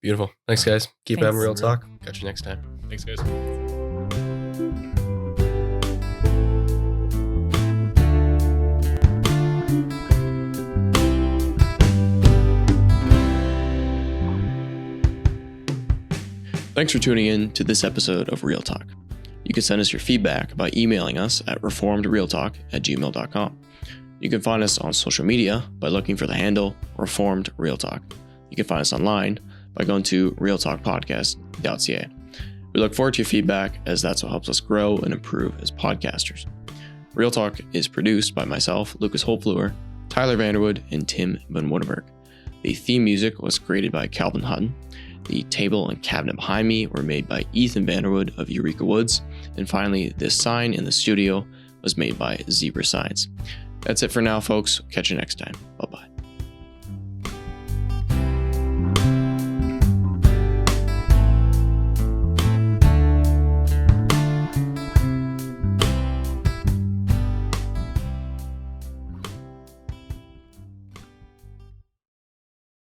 Beautiful. Thanks guys. Keep having real talk. Catch you next time. Thanks guys. Thanks for tuning in to this episode of Real Talk. You can send us your feedback by emailing us at reformedrealtalk@gmail.com. You can find us on social media by looking for the handle Reformed Real Talk. You can find us online by going to realtalkpodcast.ca. We look forward to your feedback, as that's what helps us grow and improve as podcasters. Real Talk is produced by myself, Lucas Holtfluer, Tyler Vanderwood, and Tim Van Woudenberg. The theme music was created by Calvin Hutten. The table and cabinet behind me were made by Ethan Vanderwood of Eureka Woods. And finally, this sign in the studio was made by Zebra Signs. That's it for now, folks. Catch you next time. Bye-bye.